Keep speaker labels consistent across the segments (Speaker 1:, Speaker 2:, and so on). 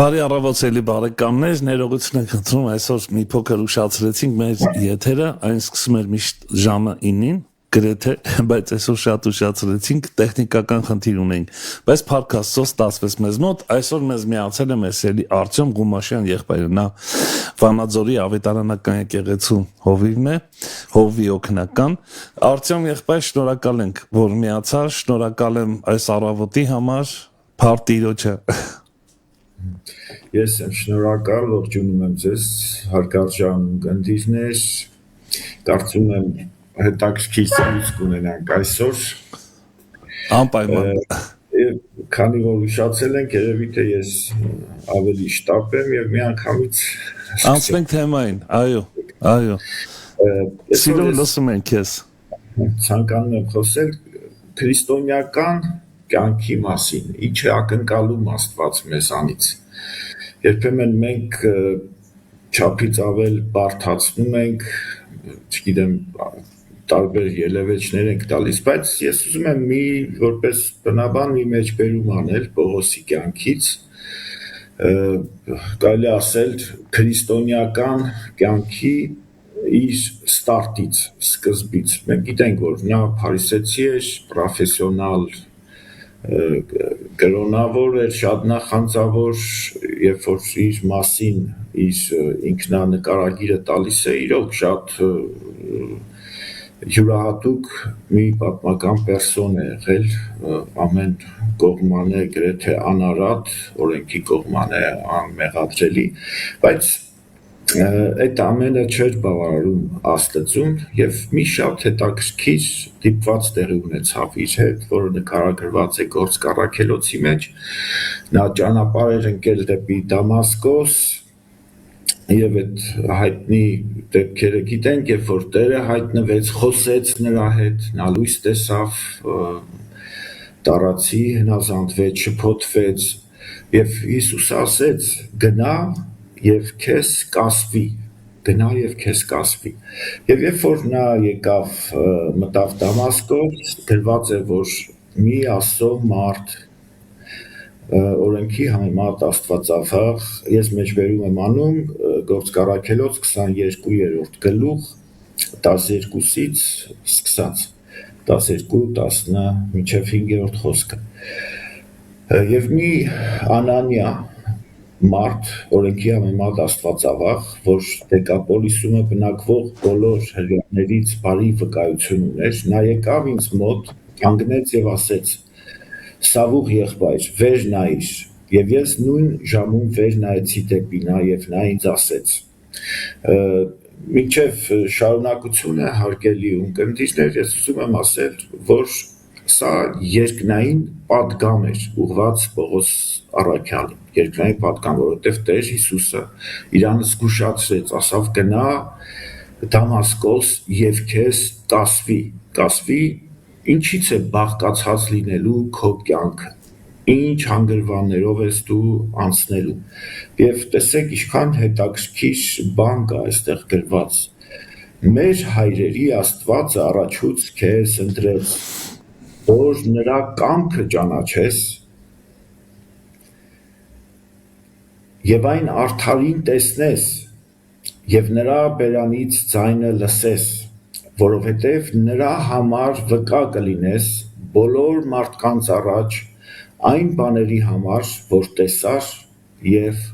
Speaker 1: Բարի առավոտ բարեկամներ, ներողություն եք խնդրում, այսօր մի փոքր ուշացրեցինք մեր եթերը, այն սկսում էր միշտ ժամը 9-ին, գրեթե, բայց այսօր շատ ուշացրեցինք, տեխնիկական խնդիր ունենք, բայց փառք Աստծո ստացվեց մեզ մոտ, այսօր մեզ միացել է մեր սիրելի Արտյոմ Գումաշյան եղբայրը, նա Վանաձորի ավետարանական եկեղեցու հովիվն է, հովվի օգնական։ Արտյոմ եղբայր, շնորհակալ ենք, որ միացար, շնորհակալ եմ այս առավոտի համար, փառք Տիրոջը։
Speaker 2: Ես եմ շնորհակալ, ողջունում եմ ձեզ, հարգարժան ունկնդիրներ, կարծում եմ հետաքրքիր զրույց կունենանք այսօր։
Speaker 1: Անպայման։
Speaker 2: Քանի որ ուշացել ենք, երևի թե ես ավելի շտապ եմ եւ միանգամից
Speaker 1: անցնենք թեմային, այո։ Սիրով լսում ենք քեզ։
Speaker 2: Ցանկանում եմ խոսել քրիստոնեական կյանքի մասին, ինչ է ակնկալում Աստված մեզանից։ Երբեմն մենք չափից ավել բարդացնում ենք, չգիտեմ, տարբեր ելևէջներ ենք տալիս, բայց ես ուզում եմ որպես բնաբան մի մեջբերում անել Պողոսի կյանքից, կարելի ասել քրիստոնեական կյանքի իր ստարտից, սկզբից։ Մենք գիտենք, որ նա փարիսեցի էր, պրոֆեսիոնալ կրոնավոր էր, շատ նախանձավոր, երբ որ իր մասին իր ինքնանկարագիրը տալիս է, իրոք շատ յուրահատուկ մի պատմական պերսոն է եղել, ամեն կողմանե գրեթե անարատ, օրենքի կողմանե անմեղադրելի, բայց այդ ամենը չէր բավարարում Աստծուն եւ մի շատ հետաքրքիր դիպված տեղի ունեցավ իր հետ, որը նկարագրված է Գործք առաքելոցի մեջ։ Նա ճանապարհ էր ընկել դեպի Դամասկոս եւ այդ հայտնի դեպքերը գիտենք, երբ որ Տերը հայտնվեց, խոսեց նրա հետ, նա լույս տեսավ, տարածի հնազանդվեց, շփոթվեց եւ Հիսուսը ասեց. գնա եւ քեզ կասվի, գնա եւ քեզ կասվի։ Եվ երբ որ նա եկավ, մտավ Դամասկոս, գրված է, որ մի Աստծո մարդ, օրենքի համեմատ Աստվածավախ, ես մեջբերում եմ անում Գործք առաքելոց 22-րդ գլուխ 12-ից սկսած 12-10 մինչև 5-րդ խոսքը։ Եվ մի Անանիա մարդ, օրենքի համեմատ Աստվածավախ, որ Դեկապոլիսում բնակվող բոլոր հրեաներից բարի վկայություն ուներ, նա եկավ ինձ մոտ, կանգնեց եւ ասեց. Սավուղ եղբայր, վեր նայիր, եւ ես նույն ժամում վեր նայեցի դեպի նա եւ նա ինձ ասեց. Մինչև շարունակությունը հարգելի ունկնդիրներ, ես ուզում եմ ասել, որ սա երկնային պատգամ էր ուղղված Պողոս առաքյալին, երկնային պատգամ, որովհետև Տեր Հիսուսը իրան զգուշացրեց, ասավ գնա Դամասկոս եւ քեզ կասվի, ինչից է բաղկացած լինելու քո կյանքը, ինչ հանգրվաններով ես դու անցնելու։ Եվ տեսեք, ինչքան հետաքրքիր բան կա այստեղ գրված. մեր հայրերի Աստվածը առաջուց քեզ ընտրեց, որ նրա կամքը ճանաչես եւ այն արդարին տեսնես եւ նրա բերանից ձայնը լսես, որովհետեւ նրա համար վկա կլինես բոլոր մարդկանց առաջ այն բաների համար, որ տեսար եւ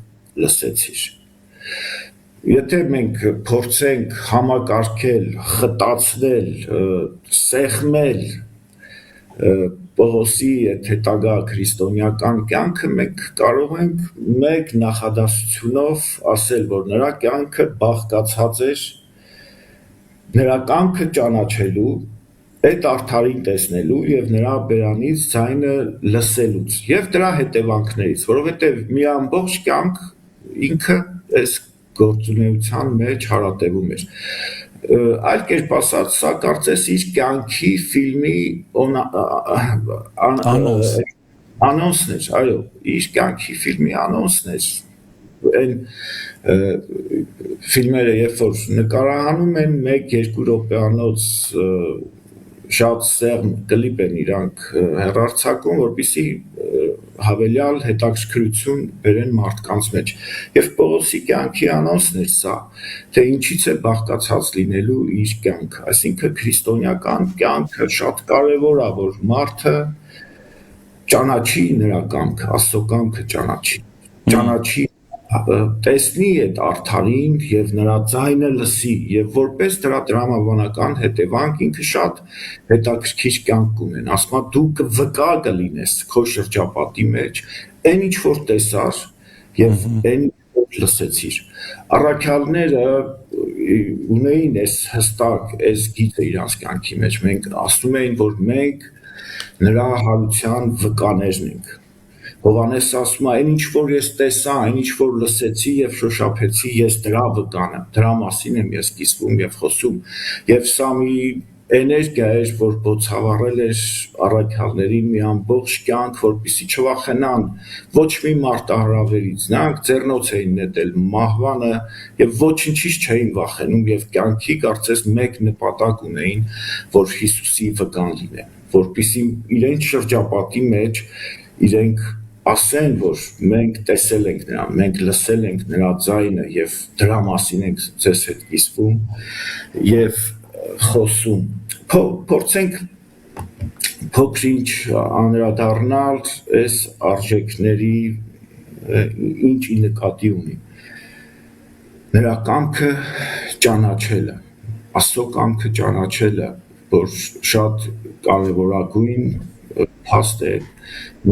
Speaker 2: լսեցիր։ Եթե մենք փորձենք համակարգել, խտացնել, սեղմել Պողոսի այդ հետագա քրիստոնեական կյանքը, մենք կարող ենք մեկ նախադասությունով ասել, որ նրա կյանքը բաղկացած էր նրա կամքը ճանաչելու, այդ արդարին տեսնելու եւ նրա բերանից ձայնը լսելուց եւ դրա հետևանքներից, որովհետեւ մի ամբողջ կյանք ինքը այս գործունեության մեջ հարատևում էր։ Այլ կերպ ասած, սա կարծես իր կյանքի ֆիլմի անոնսն էր, այո, իր կյանքի ֆիլմի անոնսն էր։ Այն ֆիլմերը, երբ որ նկարահանում են 1-2 րոպեանոց շատ սեղմ կլիպ են իրանք հեռարձակում, որպեսզի հավելյալ հետաքրքրություն բերեն մարդկանց մեջ։ Եվ Պողոսի կյանքի անոնցն էր սա, թե ինչից է բաղկացած լինելու իր կյանքը, այսինքն քրիստոնեական կյանքը շատ կարևոր է, որ մարդը ճանաչի նրա կամքը, Աստծո կամքը ճանաչի, տեսնի այդ արդարին եւ նրա ձայնը լսի եւ որպես դրա դրամաբանական հետևանք ինքը շատ հետաքրքիր կյանք ունեն, ասում է դու կվկա կլինես քո շրջապատի մեջ, այն ինչ որ տեսար եւ այն որ լսեցիր։ Առաքյալները ունեին այս հստակ այս գիծը իրանց կյանքի մեջ, մենք ասում էին, որ մենք նրա հարության վկաներն ենք։ Հովհաննես ասում է, այն ինչ որ ես տեսա, այն ինչ որ լսեցի եւ շոշափեցի, ես դրա վկան եմ, դրա մասին եմ ես կիսվում եւ խոսում։ Եվ սա մի էներգիա էր, որ բոցավառել էր առաքյալներին մի ամբողջ կյանք, որպեսզի չվախենան ոչ մի մարտահրավերից, նրանք ձեռնոց էին նետել մահվանը եւ ոչինչից չէին վախենում եւ կյանքի կարծես մեկ նպատակ ունեին, որ Հիսուսի վկան լինեն, որպեսզի իրենց շրջապատի մեջ իրենք ասեն, որ մենք տեսել ենք նրան, մենք լսել ենք նրա ձայնը եւ դրա մասին ենք ձեզ հետ կիսվում եւ խոսում։ Փորձենք փոքրինչ անդրադառնալ այս արժեքների ինչի նկատի ունի։ Նրա կամքը ճանաչելը, Աստծո կամքը ճանաչելը, որ շատ կարևորագույն փաստ է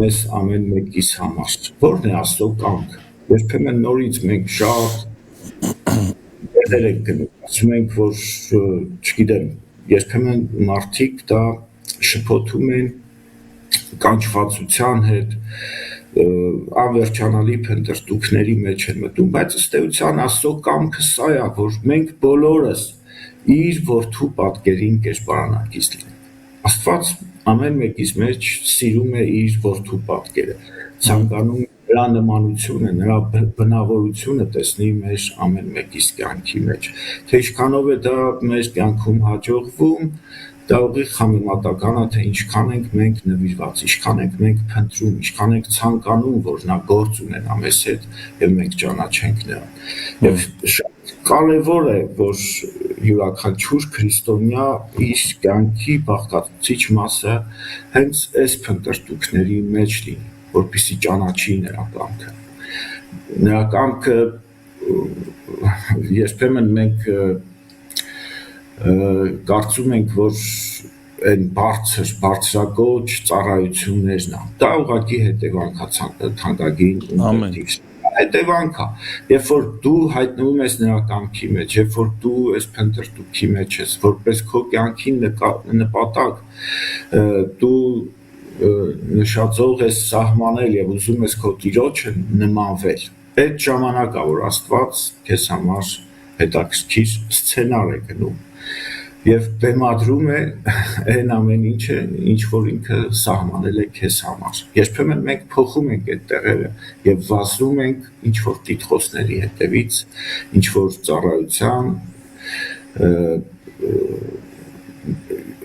Speaker 2: մեզ ամեն մեկիս համար։ Որն է Աստծո կամքը։ Երբեմն նորից մենք շատ դեր ենք գնում, ասում ենք, որ չգիտեմ, երբեմն մարդիկ դա շփոթում են կանչվածության հետ, անվերջանալի փնտրտուքների մեջ են մտնում, բայց ըստ էության Աստծո կամքը սա է, որ մենք բոլորս իր որդու պատկերին կերպարանակից լինենք։ Աստված ամեն մեկից մեջ սիրում է իր որդու պատկերը, ցանկանում նրա նմանությունը, նրա բնավորությունը տեսնի մեր ամեն մեկիս կյանքի մեջ։ Թե ինչքանով է դա մեր կյանքում հաջողվում, դա ուղիղ համեմատական է, թե ինչքան ենք մենք նվիրված, ինչքան ենք մենք փնտրում, ինչքան ենք ցանկանում, որ նա գործ ունենա մեզ հետ եւ մենք ճանաչենք նրան։ Եվ շատ կարևոր է, որ յուրաքանչյուր քրիստոնյա իր կյանքի բաղկացուցիչ մասը հենց այս փնտրտուքների մեջ լինի, որպեսզի ճանաչի նրա կամքը։ Նրա կամքը երբեմն մենք կարծում ենք, որ այն բարձրակոչ ծառայություններն է։ Դա ուղղակի հետևանք է թանկագին ունեցից։ Հետևանք է, երբ որ դու հայտնվում ես նրա կամքի մեջ, երբ որ դու այս փնտրտուքի մեջ ես, որպես քո կյանքի նպատակ, դու նշածող ես սահմանել եւ ուզում ես քո Տիրոջը նմանվել։ Այդ ժամանակ է, որ Աստված քեզ համար հետաքրքիր սցենար է գնում եւ բեմադրում է այն ամեն ինչը, ինչ որ ինքը սահմանել է քեզ համար։ Երբեմն մենք փոխում ենք այդ տեղերը եւ վազում ենք ինչ որ տիտղոսների հետևից, ինչ որ ծառայության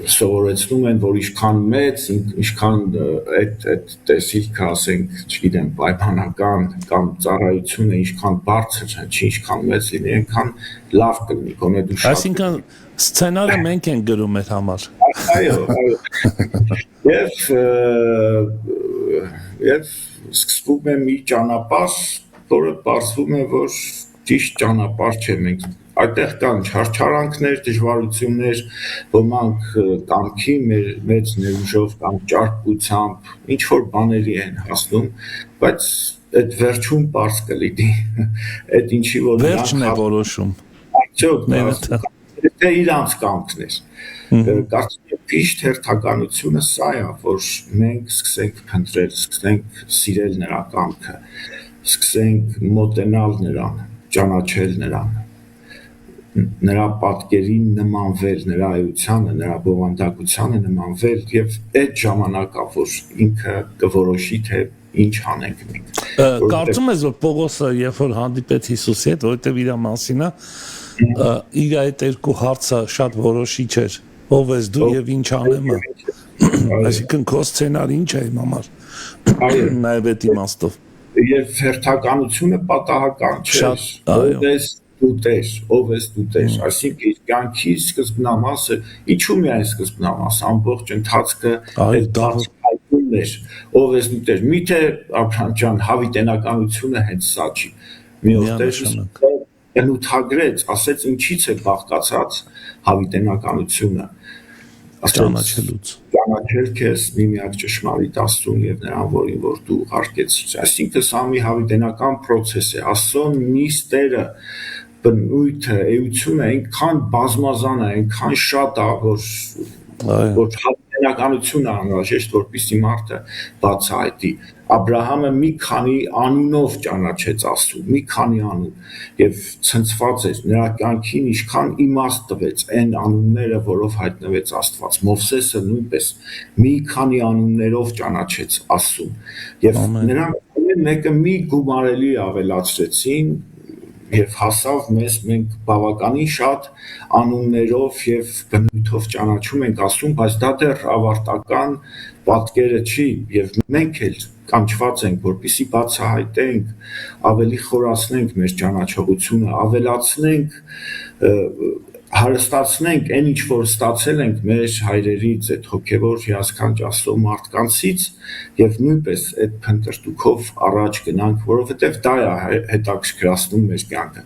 Speaker 2: սովորեցնում են, որ ինչքան մեծ, ինչքան այդ տեսիլքը, ասենք, չգիտեմ, պայմանական կամ ծառայությունը ինչքան բարձր է, ինչքան մեծ լինի, այնքան լավ կլինի, գոնե դու շատ։
Speaker 1: Այսինքն սցենարը մենք ենք գրում այդ համար։
Speaker 2: Այո։ Եվ սկսվում է մի ճանապարհ, որը պարզվում է, որ ճիշտ ճանապարհ չէ, մենք այդտեղ կան չարչարանքներ, դժվարություններ, ոմանք կամքի մեծ ներուժով կամ ճարպկությամբ ինչ որ բաների են հասնում, բայց այդ վերջում պարզ կլինի, այդ ինչի որ
Speaker 1: վերջն է որոշում։
Speaker 2: Դա իրանց կամքն էր։ Կարծում եմ ճիշտ հերթականությունը սա է, որ մենք սկսենք փնտրել, սկսենք սիրել նրա կամքը, սկսենք մոտենալ նրան, ճանաչել նրան, նրա պատկերին նմանվել, նրա էությանը, նրա բովանդակությանը նմանվել եւ այդ ժամանակա, որ ինքը կորոշի թե ինչ անենք մենք։
Speaker 1: Կարծում ես, որ Պողոսը երբ որ հանդիպեց Հիսուսի հետ, որովհետեւ իր մասին է, իր այդ երկու հարցը շատ որոշիչ էր, ով ես դու եւ ինչ անեմ։ Այսինքն քո սցենարը ինչ է իմ համար։
Speaker 2: Այո,
Speaker 1: Նաև այդ իմաստով։
Speaker 2: եւ հերթականությունը պատահական չէ,
Speaker 1: Շատ, այո։
Speaker 2: ով ես դու տես, այսինքն իր կյանքի սկզբնամասը, ինչու միայն սկզբնամասը, ամբողջ ընթացքը
Speaker 1: Այո,
Speaker 2: այդ
Speaker 1: դա
Speaker 2: բացահայտումն էր, ով ես դու տես, միթե Աբրահամ ջան, հավիտենականությունը հենց սա չի, մի օր Տերը բնութագրեց, ասեց ինչից է բաղկացած հավիտենականությունը,
Speaker 1: ճանաչելուց
Speaker 2: ճանաչել քեզ միմիակ ճշմարիտ Աստծուն եւ նրան, որին որ դու ուղարկեցիր։ Այսինքն սա մի հավիտենական process է։ Աստծո նիստերը, բնույթը, էությունը այնքան բազմազան է, այնքան շատ է, որ հավիտենականությունը անհրաժեշտ, որպեսզի մարդը բացահայտի։ Աբրահամը մի քանի անունով ճանաչեց Աստծուն, մի քանի անուն եւ ցնցված էր նրա կյանքին ինչքան իմաստ տվեց այն անունները, որով հայտնվեց Աստված։ Մովսեսը նույնպես մի քանի անուններով ճանաչեց Աստծուն եւ նրանք ամեն մեկը մի գումարելի ավելացրեցին եւ հասավ մենք բավականին շատ անուններով եւ բնույթով ճանաչում ենք Աստծուն, բայց դա դեռ ավարտական պատկերը չի եւ մենք էլ կանչված ենք, որպեսզի բացահայտենք, ավելի խորացնենք մեր ճանաչողությունը, ավելացնենք, հարստացնենք այն ինչ որ ստացել ենք մեր հայրերից, այդ հոգևոր հիասքանչ Աստծո մարդկանցից եւ նույնպես այդ փնտրտուքով առաջ գնանք, որովհետեւ դա է հետաքրքրացնում մեր կյանքը,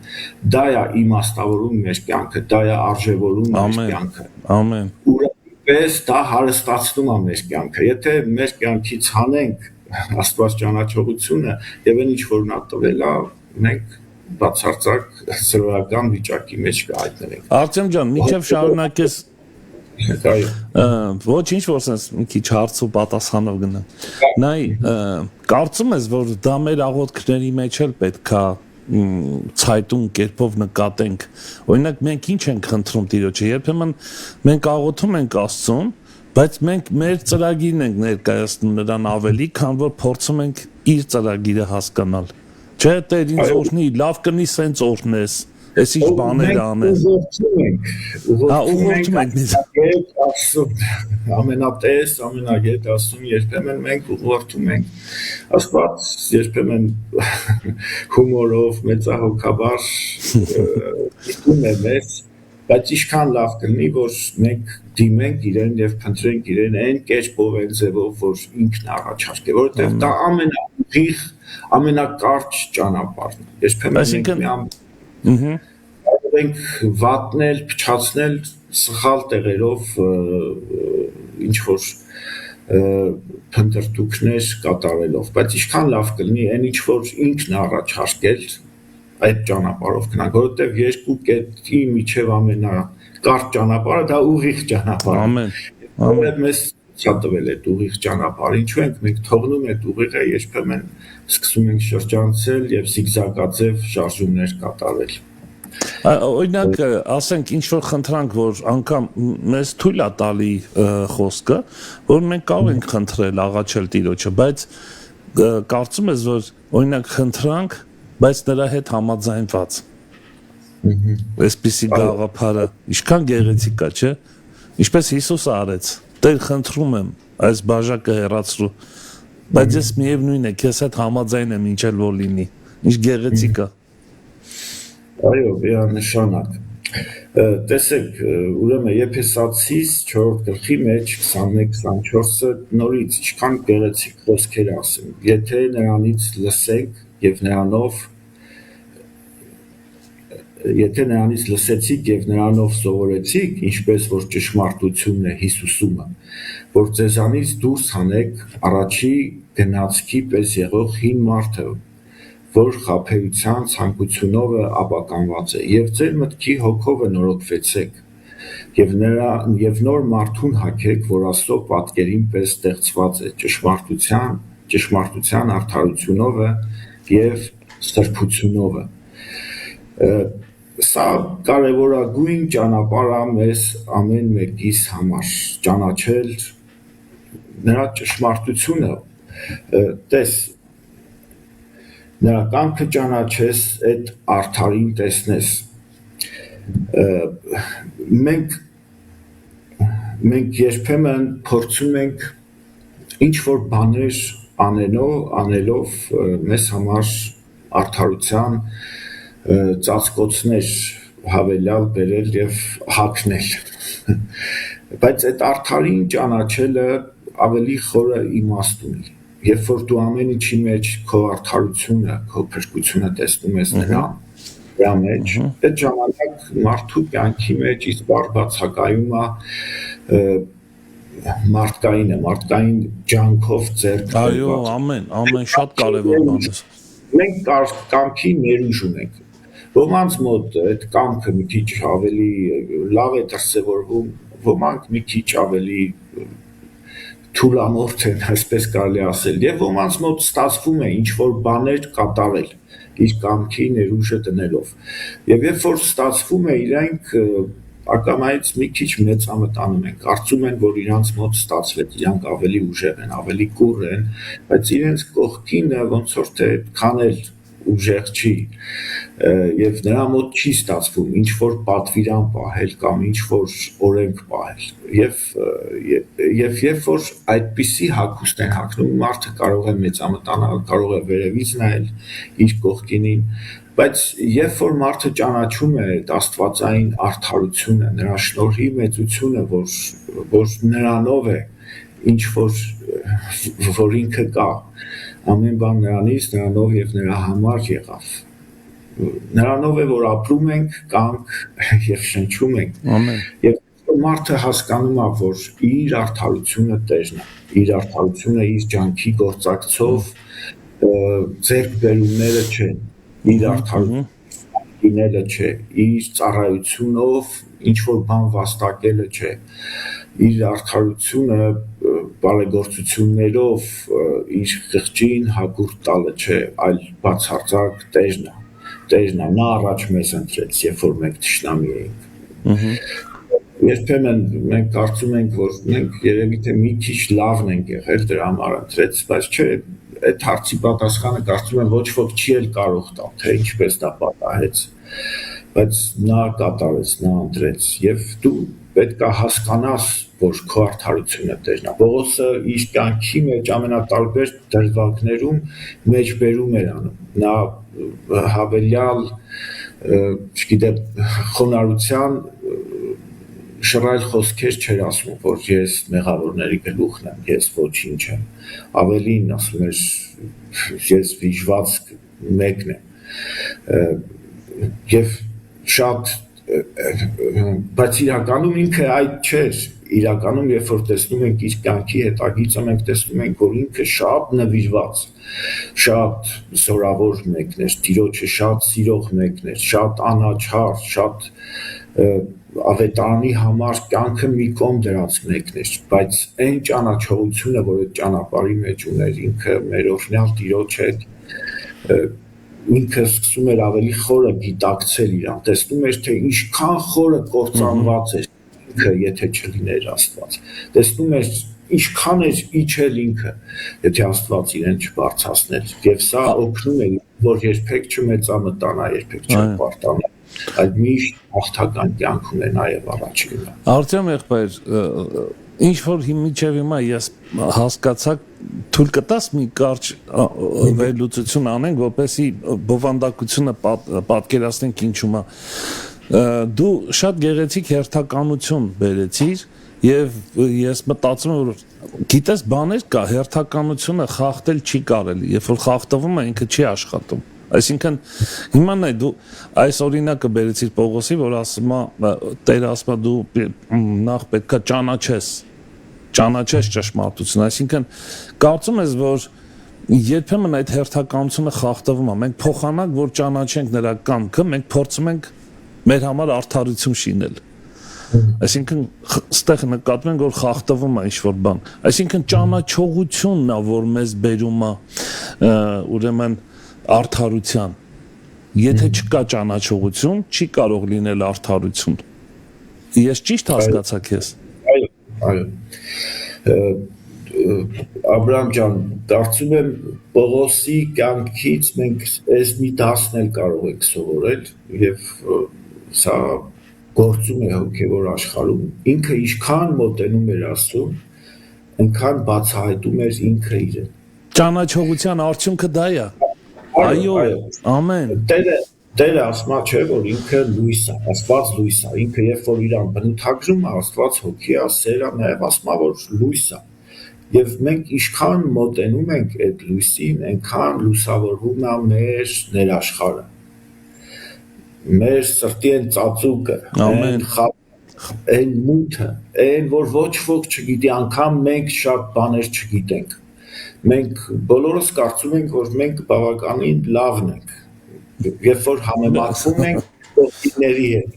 Speaker 2: դա է իմաստավորում մեր կյանքը, դա է արժևորում մեր կյանքը։
Speaker 1: Ամեն։
Speaker 2: Ուրեմն դա հարստացնում է մեր կյանքը։ Եթե մեր կյանքից հանենք Աստված ճանաչողությունը եւ այն ինչ որ նա տվել է, մենք բացարձակ սրորական վիճակի մեջ կհայտնվենք։
Speaker 1: Արտեմ ջան, միջև շարունակես ոչինչ որ sense մի քիչ հարց ու պատասխանով գնամ։ Նայ, կարծում ես, որ դա մեր աղոթքների մեջ էլ պետքա ցայտուն կերպով նկատենք։ Օրինակ մենք ինչ ենք խնդրում Տիրոջը, երբեմն մենք աղոթում ենք Աստծուն, բայց մենք մեր ծրագիրն ենք ներկայացնում նրան ավելի, քան որ փորձում ենք իր ծրագիրը հասկանալ։ Չէ, Տեր ինձ օրհնի, լավ կնի սենց օրհնես, ես ինչ բաներ անես։ Ուղղորդում ենք
Speaker 2: Աստծուն, ամենատես, ամենագետ Աստծուն, երբեմն մենք ուղղորդում ենք Աստված, երբեմն հումորով, մեծահոգաբար դիտում է մեզ, բայց ինչքան լավ կլինի, որ մենք դիմենք իրեն եւ փնտրենք իրեն այն կերպով, այն ձևով, որ ինքն առաջարկե, որովհետեւ դա ամենաուղիղ, ամենակարճ ճանապարհն է։ Երբեմն մենք վատնել, փչացնել սխալ տեղերով ինչ որ փնտրտուքներ կատարելով, բայց ինչքան լավ կլինի այն ինչ որ ինքն առաջարկել այդ ճանապարհով գնանք, որովհետև երկու կետի միջև ամենակարճ ճանապարհը դա ուղիղ ճանապարհն է։
Speaker 1: Ամեն։
Speaker 2: Ամեն մեզ ցածվել այդ ուղիղ ճանապարհը, ինչու ենք մենք թողնում այդ ուղիղը, երբեմն սկսում ենք շրջանցել եւ զիգզագաձև շարժումներ կատարել։
Speaker 1: Օրինակ, ասենք ինչ որ խնդրանք, որ անգամ մեզ թույլ է տալի խոսքը, որ մենք կարող ենք խնդրել, աղաչել Տիրոջը, բայց կարծում ես, որ օրինակ խնդրանք, բայց նրա հետ համաձայնված։ Այսպիսի գաղափարը ինչքան գեղեցիկ է, չէ՞։ Ինչպես Հիսուսը արեց, Տեր խնդրում եմ, այս բաժակը հեռացրու, բայց ես միևնույն է, քեզ հետ համաձայն եմ ինչ էլ որ լինի։ Ինչ գեղեցիկ է։
Speaker 2: Այո, միանշանակ։ Տեսեք, ուրեմն Եփեսացիս 4 գլխի մեջ 21-24-ը նորից ինչքան գեղեցիկ խոսքեր ասում։ Եթե նրանից լսենք եւ նրանից լսեցիք եւ նրանով սովորեցիք, ինչպես որ ճշմարտությունն է Հիսուսումը, որ ձեզանից դուրս հանեք առաջի գնացքի պես եղող հին մարդը, որ խաբեության ցանկությունով ապականված է, եւ ձեր մտքի հոգով նորոգվեցեք, եւ նոր մարդուն հագեք, որ Աստծո պատկերին պես ստեղծված է, ճշմարտության արդարությունով եւ սրբությունով։ Սա կարևորագույն ճանապարհ է մեզ ամեն մեկիս համար, ճանաչել նրա ճշմարտությունը, տես նրա կամքը ճանաչես, այդ արդարին տեսնես։ Մենք երբեմն փորձում ենք ինչ որ բաներ անելով մեզ համար արդարության ծածկոցներ հավելյալ բերել եւ հագնել բայց այդ արդարին ճանաչելը ավելի խորը իմաստ ունի երբ որ դու ամեն ինչի մեջ քո արդարությունը քո փրկությունը տեսնում ես նրա մեջ այդ ժամանակ մարդու կյանքի մեջ իսկար բացակայում է մարդկային ջանքով ձեռք
Speaker 1: այո ամեն շատ կարևոր բան է
Speaker 2: մենք կամքի ներուժ ունենք ոմանց մոտ այդ կամքը մի քիչ ավելի լավ է դրսևորվում ոմանք մի քիչ ավելի թուլամորթ են այսպես կարելի ասել եւ ոմանց մոտ ստացվում է ինչ որ բաներ կատարել իր կամքի ներուժը դնելով եւ երբ որ ստացվում է իրենք ակամայից մի քիչ մեծամտանում են կարծում են որ իրանց մոտ ստացվեց իրանք ավելի ուժեղ են ավելի կուռ են բայց իրենց կողքինը ոնց որ թե քանել ուժեղ չի եւ նրա մոտ չի ստացվում ինչ որ պատվիրան պահել կամ ինչ որ օրենք պահել եւ երբ որ այդպիսի հագուստ են հագնում մարդը կարող է մեծամտանալ կարող է վերևից նայել իր կողքինին բայց երբ որ մարդը ճանաչում է այդ աստվածային արդարությունը նրա շնորհի մեծությունը որ նրանով է ինչ որ ինքը կա ամեն բան նրանից նրանով եւ նրա համար եղավ նրանով է որ ապրում ենք կանք եւ շնչում ենք
Speaker 1: ամեն
Speaker 2: եւ մարդը հասկանում է որ իր արդարությունը տերն է իր արդարությունը իր ջանքի գործակցով ձեռք բերումները չեն իր արդարությունը լինելը չէ իր ծառայությունով ինչ որ բան վաստակելը չէ իր արդարությունը բարեգործություններով իր խղճին հագուրտ տալը չէ, այլ բացարձակ տերն է, նա առաջ մեզ ընտրեց, երբ որ մենք թշնամի էինք։ Երբեմն մենք կարծում ենք, որ մենք երևի թե մի քիչ լավն ենք եղել դրա համար ընտրեց, բայց չէ, այդ հարցի պատասխանը կարծում եմ ոչ ոք չի էլ կարող տալ, թե ինչպես դա պատահեց, բայց նա կատարեց, նա ընտրեց եւ դու պետք է հասկանաս, որ քո արդարությունը տերն է։ Պողոսը իր կյանքի մեջ ամենատարբեր դրվագներում մեջբերում էր անում։ Նա հավելյալ, չգիտեմ, խոնարհության շռայլ խոսքեր չէր ասում, որ ես մեղավորների գլուխն եմ, ես ոչինչ եմ։ Ավելին ասում էր, ես վիժված մեկն եմ։ Եվ շատ բայց իրականում ինքը այդ չէր իրականում երբ որ տեսնում ենք իր կյանքի հետագիծը մենք տեսնում ենք որ ինքը շատ նվիրված շատ զորավոր մեկն էր Տիրոջը շատ սիրող մեկն էր շատ անաչառ շատ ավետարանի համար կյանքը մի կողմ դրած մեկն էր բայց այն ճանաչողությունը որ այդ ճանապարհի մեջ ուներ ինքը մեր օրհնյալ Տիրոջ հետ ինքը սկսում էր ավելի խորը գիտակցել իրան, տեսնում էր, թե ինչքան խորը կործանված էր ինքը, եթե չլիներ Աստված, տեսնում էր, ինչքան էր իջել ինքը, եթե Աստված իրեն չբարձրացներ, եւ սա օգնում է, որ երբեք չմեծամտանա, երբեք չպարտանա, այլ միշտ հաղթական կյանք ունենա եւ առաջ գնա։
Speaker 1: Արտեմ եղբայր, ինչ որ մինչև հիմա ես հասկացա թույլ կտաս մի կարճ վերլուծություն անենք որպեսզի բովանդակությունը պատկերացնենք ինչու՞մ է դու շատ գեղեցիկ հերթականություն բերեցիր եւ ես մտածում եմ որ գիտես բաներ կա հերթականությունը խախտել չի կարելի երբ որ խախտվում է ինքը չի աշխատում այսինքն հիմա նայ դու այս օրինակը բերեցիր Պողոսի որ ասում է Տերը ասում է դու նախ պետքա ճանաչես ճշմարտությունը, այսինքն կարծում ես, որ երբեմն այդ հերթականությունը խախտվում է, մենք փոխանակ, որ ճանաչենք նրա կամքը, մենք փորձում ենք մեր համար արդարություն շինել։ Այսինքն ստեղ նկատում ենք, որ խախտվում է ինչ-որ բան։ Այսինքն ճանաչողությունն է, որ մեզ բերում է ուրեմն արդարության։ Եթե չկա ճանաչողություն, չի կարող լինել արդարություն։ Ես ճիշտ հասկացա քեզ։
Speaker 2: Այո Աբրահամ ջան, կարծում եմ Պողոսի կյանքից մենք այս մի դասն էլ կարող ենք սովորել եւ սա գործում է հոգեվոր աշխարհում ինքը ինչքան մոտենում էր Աստծուն այնքան բացահայտում էր ինքը իրեն
Speaker 1: Ճանաչողության արդյունքը դա է։ Այո, ամեն։
Speaker 2: Տերը ասում է, չէ, որ ինքը լույս է, Աստված լույս է, ինքը երբ որ իրան բնութագրում է, Աստված հոգի է, սեր է, նաև ասում է, որ լույս է։ Եվ մենք ինչքան մոտենում ենք այդ լույսին, այնքան լուսավորվում է մեր ներաշխարհը։ Մեր սրտի են ծածուկը, այն մութը, այն որ ոչ ոք չգիտի, անգամ մենք շատ բաներ չգիտենք։ Մենք բոլորս կարծում ենք, որ մենք բավականին լավն ենք, երբ որ համեմատվում ենք ովքիների հետ,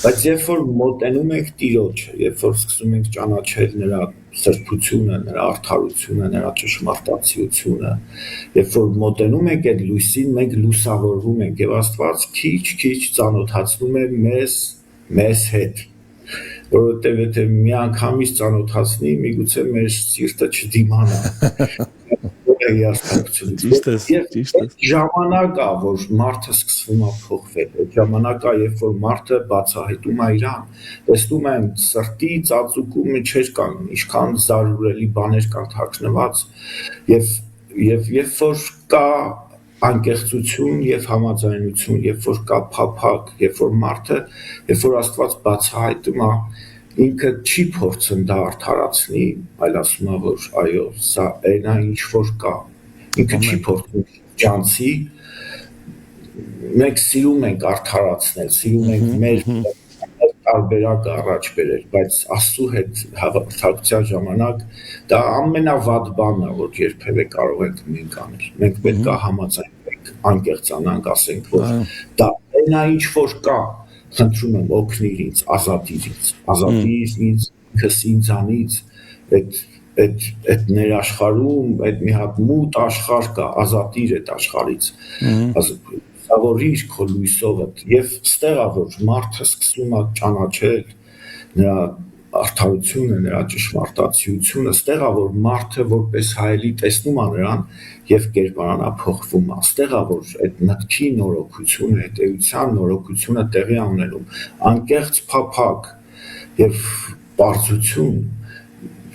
Speaker 2: բայց երբ որ մոտենում ենք Տիրոջը, երբ որ սկսում ենք ճանաչել նրա սրբությունը, նրա արդարությունը, նրա ճշմարտացիությունը, երբ որ մոտենում ենք այդ լույսին, մենք լուսավորվում ենք եւ Աստված քիչ-քիչ ծանոթացնում է մեզ հետ, որովհետեւ եթե մի անգամից ծանոթացնի, միգուցե մեր սիրտը չդիմանա։
Speaker 1: Ճիշտ է։
Speaker 2: Ժամանակ է, որ մարդը սկսվում է փոխվել, այդ ժամանակ է, երբ որ մարդը բացահայտում է իրան, տեսնում են սրտի ծածուկում չէր կան, ինչքան զարուրելի բաներ կան թաքնված, եւ երբ որ կա անկեղծություն եւ համաձայնություն, երբ որ կա փափակ, երբ որ մարդը, երբ որ Աստված բացահայտում է, ինքը չի փորձում դա արդարացնի, այլ ասում է, որ այո, սա այնա ինչ որ կա, ինքը չի փորձում ջանցի, մենք սիրում ենք արդարացնել, սիրում ենք մեր տարբերակը առաջ բերել, բայց Աստծո հետ հաղորդակցության ժամանակ դա ամենավատ բանն է, որ երբևէ կարող ենք մենք անել։ Մենք պետք է համաձայնենք, անկեղծանանք, ասենք, որ դա այնա ինչ որ կա, խնդրում եմ օգնիր ինձ, ազատիր ինձ, ինքս ինձանից, այդ ներաշխարհում, այդ մի հատ մութ աշխարհ կա, ազատիր այդ աշխարհից, լուսավորիր քո լույսով եւ ստեղ է որ մարդը սկսում է ճանաչել նրա արդարությունը, նրա ճշմարտացիությունը, ստեղ է որ մարդը որպես հայելի տեսնում է նրան եւ կերպարանափոխվում է, ստեղ է որ այդ մտքի նորոգությունը, այդ էության նորոգությունը տեղի ունենում, անկեղծ փափակ եւ բարձություն,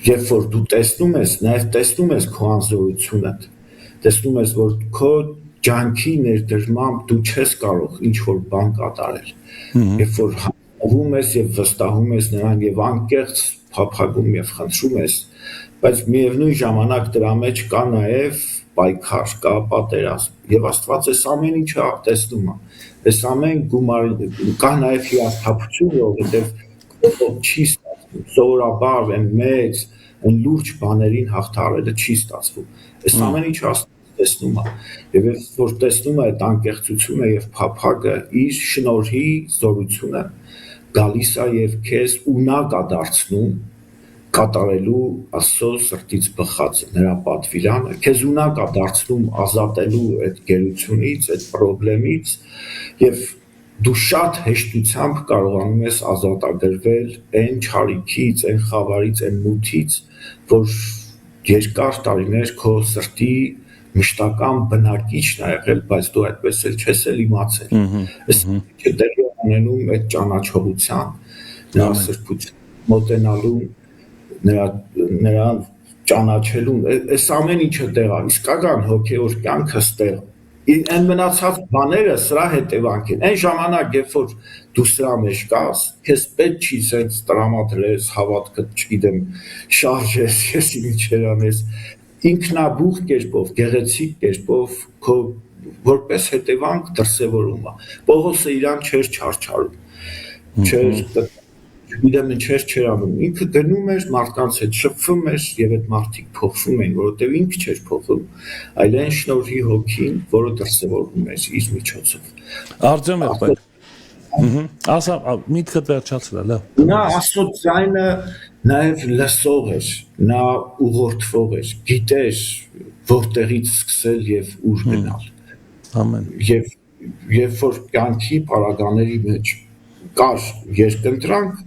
Speaker 2: երբ որ դու տեսնում ես, նաեւ տեսնում ես քո անզորությունը, տեսնում ես որ քո ջանքի ներդրմամբ դու չես կարող ինչ որ բան կատարել, երբ որ հավում ես եւ վստահում ես նրան եւ անկեղծ փափագում եւ խնդրում ես, բայց միևնույն ժամանակ դրա մեջ կա նաեւ պայքար, կա պատերազմ եւ Աստված այս ամեն ինչը տեսնում է, այս ամեն գումարը կա նաեւ հիասթափություն, որովհետեւ չի ստացվում, սովորաբար այն մեծ, այն լուրջ բաներին հաղթահարելը չի ստացվում, այս ամեն ինչը տեսնում է եւ որ տեսնում է այդ անկեղծությունը եւ փափագը իր շնորհի զորությունը գալիս է եւ քեզ ունակ է դարձնում կատարելու Աստծո սրտից բխածը նրա պատվիրանը քեզ ունակ է դարձնում ազատելու այդ գերությունից այդ խնդրից եւ դու շատ հեշտությամբ կարողանում ես ազատագրվել այն չարիքից այն խավարից այն մութից որ երկար տարիներ քո սրտի մշտական բնակիչն է եղել, բայց դու այդպես էլ չես էլ իմացել։ Այս ինչը դեռ ունենում այդ ճանաչողության, նրա սրբության մոտենալու, նրան ճանաչելուն, այս ամեն ինչը տեղ է, իսկական հոգևոր կյանքը ստեղ։ Այն մնացած բաները սրա հետևանք են։ Այն ժամանակ, երբ որ դու սրա մեջ կաս, քեզ պետք չի սենց տրամադրես, հավատքը, չգիտեմ, շարժես, ես ինչեր անես ինքնաբուխ կերպով, գեղեցիկ կերպով քո որպես հետևանք դրսևորում է։ Պողոսը իրան չէր չարչարում։ Չգիտեմ ինչեր չէր անում։ Ինքը գնում էր մարդկանց հետ շփվում էր եւ այդ մարդիկ փոխվում էին, որովհետեւ ինքը չէր փոխում, այլ այն շնորհի հոգին, որը դրսևորվում էր իր միջոցով։
Speaker 1: Արձեմ եղբայր։ Ասա միտքդ վերջացրել է։
Speaker 2: Նա Աստծո ձայնը նաև լսող էր, նա ուղղորդվող էր, գիտեր որտեղից սկսել եւ ուր գնալ։
Speaker 1: Ամեն։
Speaker 2: Եվ որ կյանքի պարագաների մեջ կար երկընտրանք,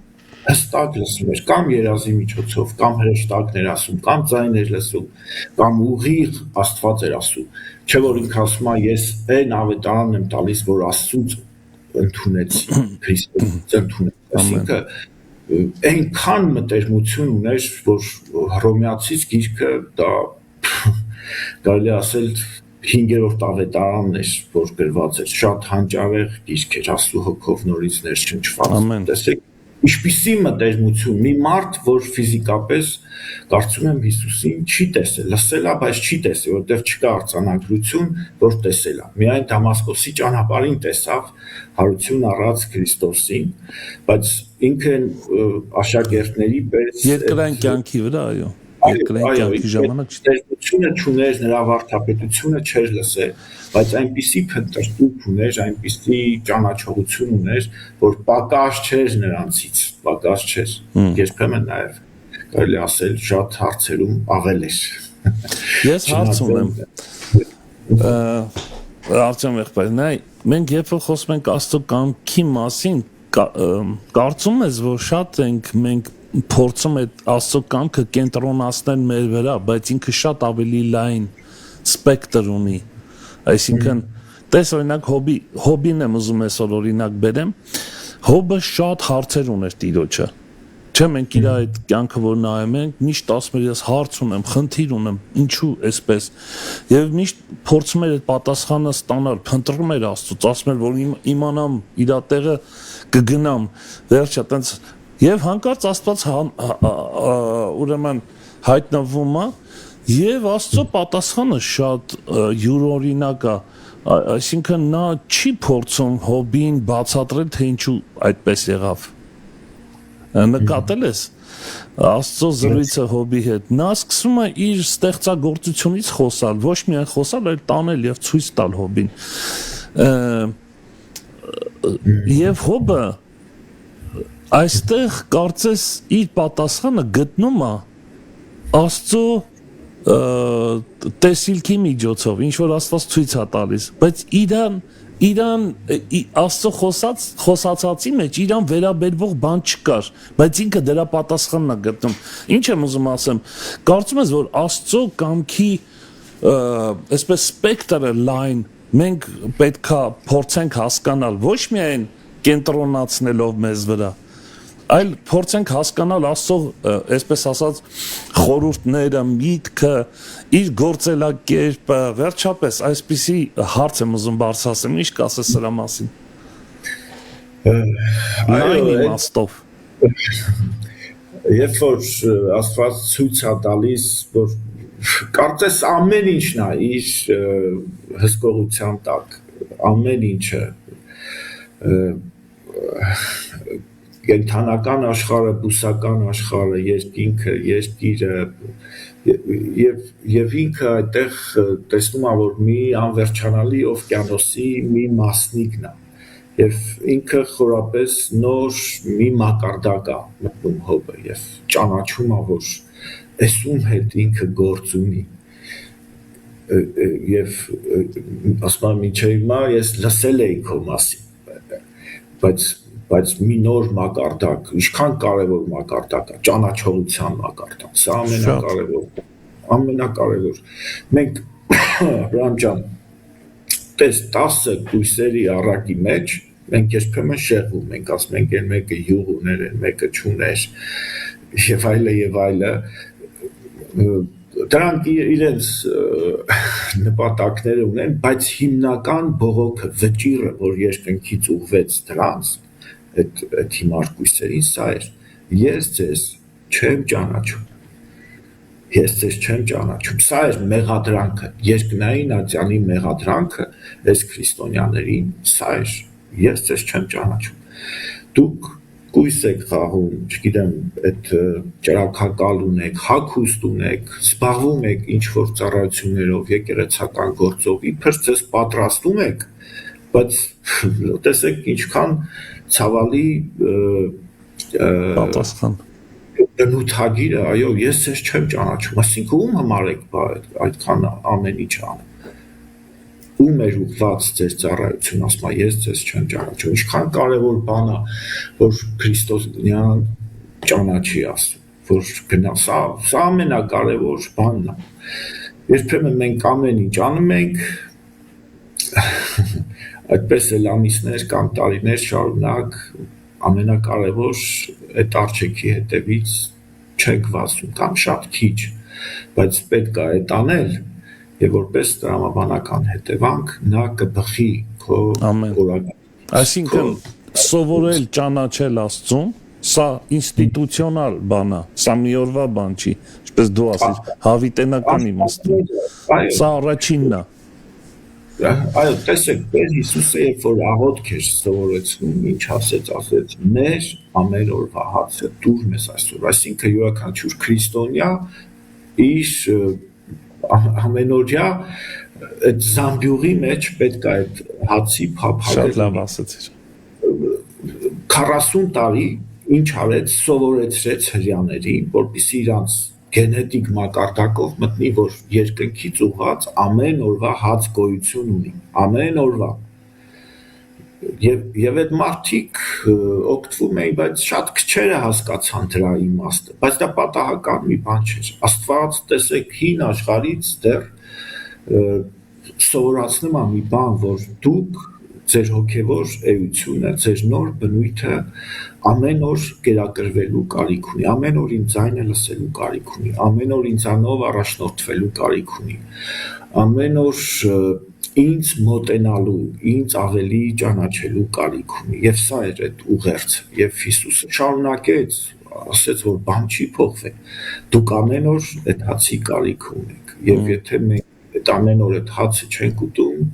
Speaker 2: հստակ լսում էր, կամ երազի միջոցով, կամ հրեշտակներ ասում, կամ ձայներ լսում, կամ ուղիղ Աստված էր ասում։ Չէ որ ինքը ասում է ես այն ավետարանն եմ տալիս, որ Աստծուց ընդունեցի, Քրիստոսից ընդունեցի, այսինքն այնքան մտերմություն ուներ, որ Հռոմեացիս գիրքը դա կարելի ասել 5-րդ ավետարանն էր, որ գրված էր, շատ հանճարեղ գիրք էր, Աստծո հոգով նորից ներշնչված։
Speaker 1: Ամեն։
Speaker 2: Տեսեք, ինչպիսի մտերմություն, մի մարդ, որ ֆիզիկապես կարծում եմ Հիսուսին չի տեսել, լսել է, բայց չի տեսել, որովհետև չկա արձանագրություն, որ տեսել է։ Միայն Դամասկոսի ճանապարհին տեսավ հարություն առած Քրիստոսին, բայց ինքը աշակերտների պես
Speaker 1: Երկրային կյանքի վրա, այո։ Երկրային կյանքի ժամանակ
Speaker 2: տեսությունը չուներ, նրա վարդապետությունը չէր լսել, բայց այնպիսի փնտրտուք ուներ, այնպիսի ճանաչողություն ուներ, որ պակաս չէր նրանցից, պակաս չէր։ Երբեմն նաև կարելի ասել շատ հարցերում ավել էր։
Speaker 1: Ես հարց ունեմ։ Արտեմ եղբայր, նայ, մենք երբ որ խոսում ենք Աստծո կամքի մասին, կարծում ես, որ շատ ենք մենք փորձում այդ Աստծո կամքը կենտրոնացնել մեր վրա, բայց ինքը շատ ավելի լայն սպեկտր ունի։ Այսինքն, տես օրինակ հոբին եմ ուզում այսօր օրինակ բերեմ, հոբը շատ հարցեր ուներ Տիրոջը։ Չէ, մենք իր այդ կյանքը որ նայում ենք, միշտ ասում եմ, ես հարց ունեմ, խնդիր ունեմ, ինչու այսպես։ Եվ միշտ փորձում էր այդ պատասխանը ստանալ, փնտրում էր Աստծուց, ասում էր, որ իմանամ իր տեղը կգնամ, վերջը այտենց եւ հանկարծ Աստված ուրեմն հայտնվում է եւ Աստծո պատասխանը շատ յուրօրինակ է, այսինքն նա չի փորձում հոբին բացատրել, թե ինչու այդպես եղավ։ Նկատել ես Աստծո զրույցը հոբի հետ, նա սկսում է իր ստեղծագործությունից խոսալ, ոչ միայն խոսալ, այլ տանել եւ ցույց տալ հոբին։ Եվ հոբը այստեղ կարծես իր պատասխանը գտնում է Աստծո տեսիլքի միջոցով, ինչ որ Աստված ցույց է տալիս, բայց իրան Աստծո խոսածածի մեջ իրան վերաբերվող բան չկար, բայց ինքը դրա պատասխանն է գտնում։ Ինչ եմ ուզում ասեմ, կարծում ես, որ Աստծո կամքի այսպես սպեկտրը լայն, մենք պետքա փորձենք հասկանալ ոչ միայն կենտրոնացնելով մեզ վրա, այլ փորձենք հասկանալ Աստծո, այսպես ասած, խորհուրդները, միտքը, իր գործելակերպը, վերջապես այսպիսի հարց եմ ուզում բարձրացնել, ինչ կասես սրա մասին։ Այն իմաստով։
Speaker 2: Երբ որ Աստված ցույց է տալիս, որ կարծես ամեն ինչն է իր հսկողության տակ, ամեն ինչը կենթանական աշխարհը, բուսական աշխարհը, երկինքը, երկիրը եւ ինքը այդտեղ տեսնում է, որ մի անվերջանալի օվկիանոսի մի մասնիկն է եւ ինքը խորապես նոր մի մակարդակ է մտնում հոբը եւ ճանաչում է, որ այսում հետ ինքը գործ ունի եւ ասում եմ ինչեւ հիմա ես լսել էի քո մասին, բայց մի նոր մակարդակ, ինչքան կարևոր մակարդակ է, ճանաչողության մակարդակ, սա ամենակարևոր։ Մենք Հրամ ջան, տես 10 կույսերի առակի մեջ մենք երբեմն շեղվում ենք, ասում ենք այն մեկը յուղ ուներ, այն մեկը չուներ եւ այլը դրանք իրենց նպատակները ունեն, բայց հիմնական բողոքը, վճիռը, որ երկնքից ուղղվեց դրանց, այդ հիմար կույսերին, սա էր, ես ձեզ չեմ ճանաչում, սա էր մեղադրանքը, երկնային ատյանի մեղադրանքը, այս քրիստոնյաներին, սա էր, ես ձեզ չեմ ճանաչում, դուք կույս եք խաղում, չգիտեմ, այդ ճրագակալ ունեք, հագուստ ունեք, զբաղվում եք ինչ-որ ծառայություններով, եկեղեցական գործով, իբր ձեզ պատրաստում եք, բայց տեսեք ինչքան ցավալի
Speaker 1: պատասխան
Speaker 2: բնութագիրը, այո, ես ձեզ չեմ ճանաչում, այսինքն ում համար եք այդքան ամեն ինչ անում, ում էր ուղղված ձեր ծառայություն, ասում եմ, ես ձեզ չեմ ճանաչում, ինչքան կարևոր բան է, որ քրիստոսյան ճանաչի Աստծո, որ գնա, սա ամենակարևոր բանն է, երբեմն մենք ամեն ինչ անում ենք, այդպես էլ ամիսներ կամ տարիներ շարունակ ամենակարևոր այդ արժեքի հետևից չենք վազում կամ շատ քիչ, բայց պետք է այդ անել եւ որպես տրամաբանական հետևանք նա կբխի քո
Speaker 1: Ամեն։ Այսինքն սովորել ճանաչել Աստծուն, սա ինստիտուցիոնալ բան է, սա մի օրվա բան չի, ինչպես դու ասես, հավիտենական իմաստով։ Սա առաջինն է։
Speaker 2: Այո, տեսեք, Տեր Հիսուսը երբ որ աղոթք էր սովորեցնում, ինչ ասեց, մեր ամեն օրվա հացը տուր մեզ այսօր, այսինքն յուրաքանչյուր քրիստոնյա իր ամենօրյա այդ զամբյուղի մեջ պետք է այդ հացի փափագել։
Speaker 1: Շատ լավ ասացիր։
Speaker 2: 40 տարի ինչ արեց, սովորեցրեց հрьяաներին, որպեսզի իրանց գենետիկ մակարդակով մտնի, որ երկնքից ուղղած ամեն օրվա հաց գոյություն ունի, ամեն օրվա։ Եվ այդ մարդիկ օգտվում էին, բայց շատ քչերը հասկացան դրա իմաստը, բայց դա պատահական մի բան չէր։ Աստված, տեսեք, հին աշխարհից դեռ սովորացնում է մի բան, որ դուք ձեր հոգևոր էությունը, ձեր նոր բնույթը ամեն օր կերակրվելու կարիք ունի, ամեն օր ինձ ձայնը լսելու կարիք ունի, ամեն օր ինձանով առաջնորդվելու կարիք ունի, ամեն օր ինձ մոտենալու, ինձ ավելի ճանաչելու կարիք ունի, եւ սա էր այդ ուղերձը, եւ Հիսուսը շարունակեց, ասեց, որ բան չի փոխվել, դուք ամեն օր այդ հացի կարիք ունեք, եւ եթե մենք այդ ամեն օր այդ հացը չենք ուտում,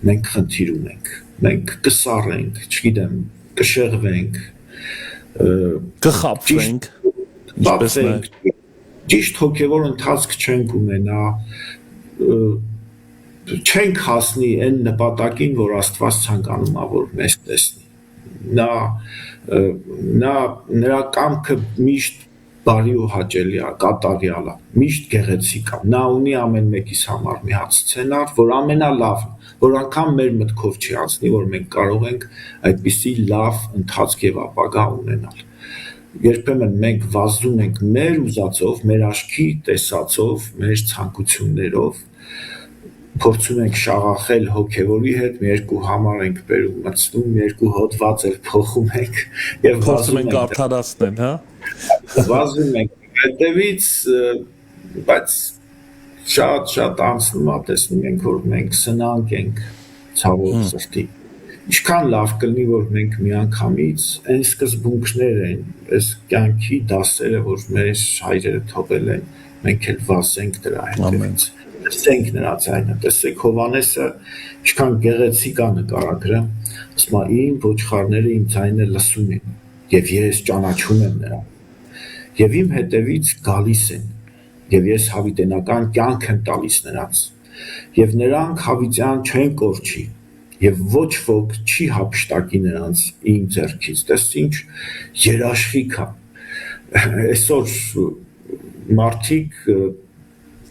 Speaker 2: մենք խնդիր ունենք, մենք կսառենք, չգիտեմ, կշեղվենք,
Speaker 1: կխաբվենք,
Speaker 2: ճիշտ հոգևոր ընթացք չենք ունենա, չենք հասնի այն նպատակին, որ Աստված ցանկանում է, որ մեզ տեսնի։ Նրա կամքը միշտ բարի ու հաճելի է, կատարյալ է, միշտ գեղեցիկ է։ Նա ունի ամեն մեկիս համար մի հատ սցենար, որ ամենալավն, որ անգամ մեր մտքով չի անցնի, որ մենք կարող ենք այդպիսի լավ ընթացք եւ ապագա ունենալ։ Երբեմն մենք վազում ենք մեր ուզածով, մեր աչքի տեսածով, մեր ցանկություններով, փորձում ենք շաղախել հոգևորի հետ, մի երկու համար ենք բերում մտցնում, երկու հոդված էլ փոխում ենք եւ
Speaker 1: փորձում ենք արդարացնել, հա։
Speaker 2: Վազում ենք հետևից, բայց շատ անցնում է, տեսնում ենք, որ մենք սնանկ ենք ցավով սրտի։ Ինչքան լավ կլինի, որ մենք միանգամից այն սկզբունքներ են, այս կյանքի դասերը, որ մեր հայրերը թողել են, մենք էլ վազենք դրա հետևից։ Տեսենք նրա ձայնը, տեսեք Հովհաննեսը ինչքան գեղեցիկ է նկարագրում, ասում է իմ ոչխարները իմ ձայնը լսում են եւ ես ճանաչում եմ նրան եւ իմ հետևից գալիս են եւ ես հավիտենական կյանք եմ տալիս նրանց եւ նրանք հավիտյան չեն կորչի եւ ոչ ոք չի հափշտակի նրանց իմ ձեռքից, տեսեք ինչ երաշխիք է այսօր մարդիկ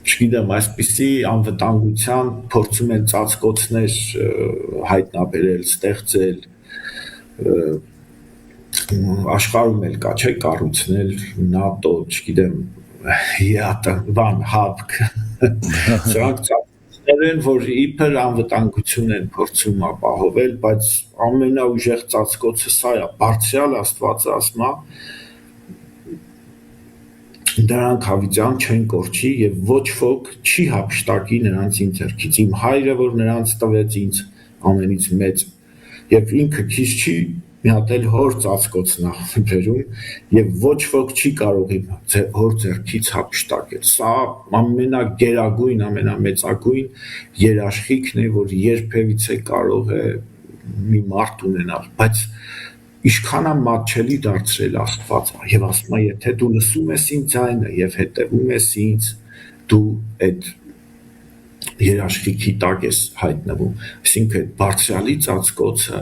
Speaker 2: չգիտեմ, այսպիսի անվտանգության փորձում են ծածկոցներ հայտնաբերել, ստեղծել, աշխարհում էլ կա, չէ, կառուցնել ՆԱՏՕ, չգիտեմ, բան, հապկ, սրանք ծածկոցներ են, որ իբր անվտանգություն են փորձում ապահովել, բայց ամենաուժեղ ծածկոցը սա է, բարձրյալ Աստվածը ասում է, դրանք հավիտյան չեն կորչի եւ ոչ ոք չի հափշտակի նրանց իմ ձեռքից իմ հայրը որ նրանց տվեց ինձ ամենից մեծ եւ ինքը քիչ չի մի հատ էլ հոր ծածկոցն է բերում եւ ոչ ոք չի կարող իմ հոր ձեռքից հափշտակել սա ամենագերագույն ամենամեծագույն երաշխիքն է որ երբևիցե կարող է մի մարդ ունենալ բայց Ինչքան մատչելի դարձրել Աստված եւ ասում է եթե դու լսում ես իմ ձայնը եւ հետեւում ես ինձ դու այդ երաշխիքի տակ ես հայտնվում այսինքն բարձրալի ծածկոցը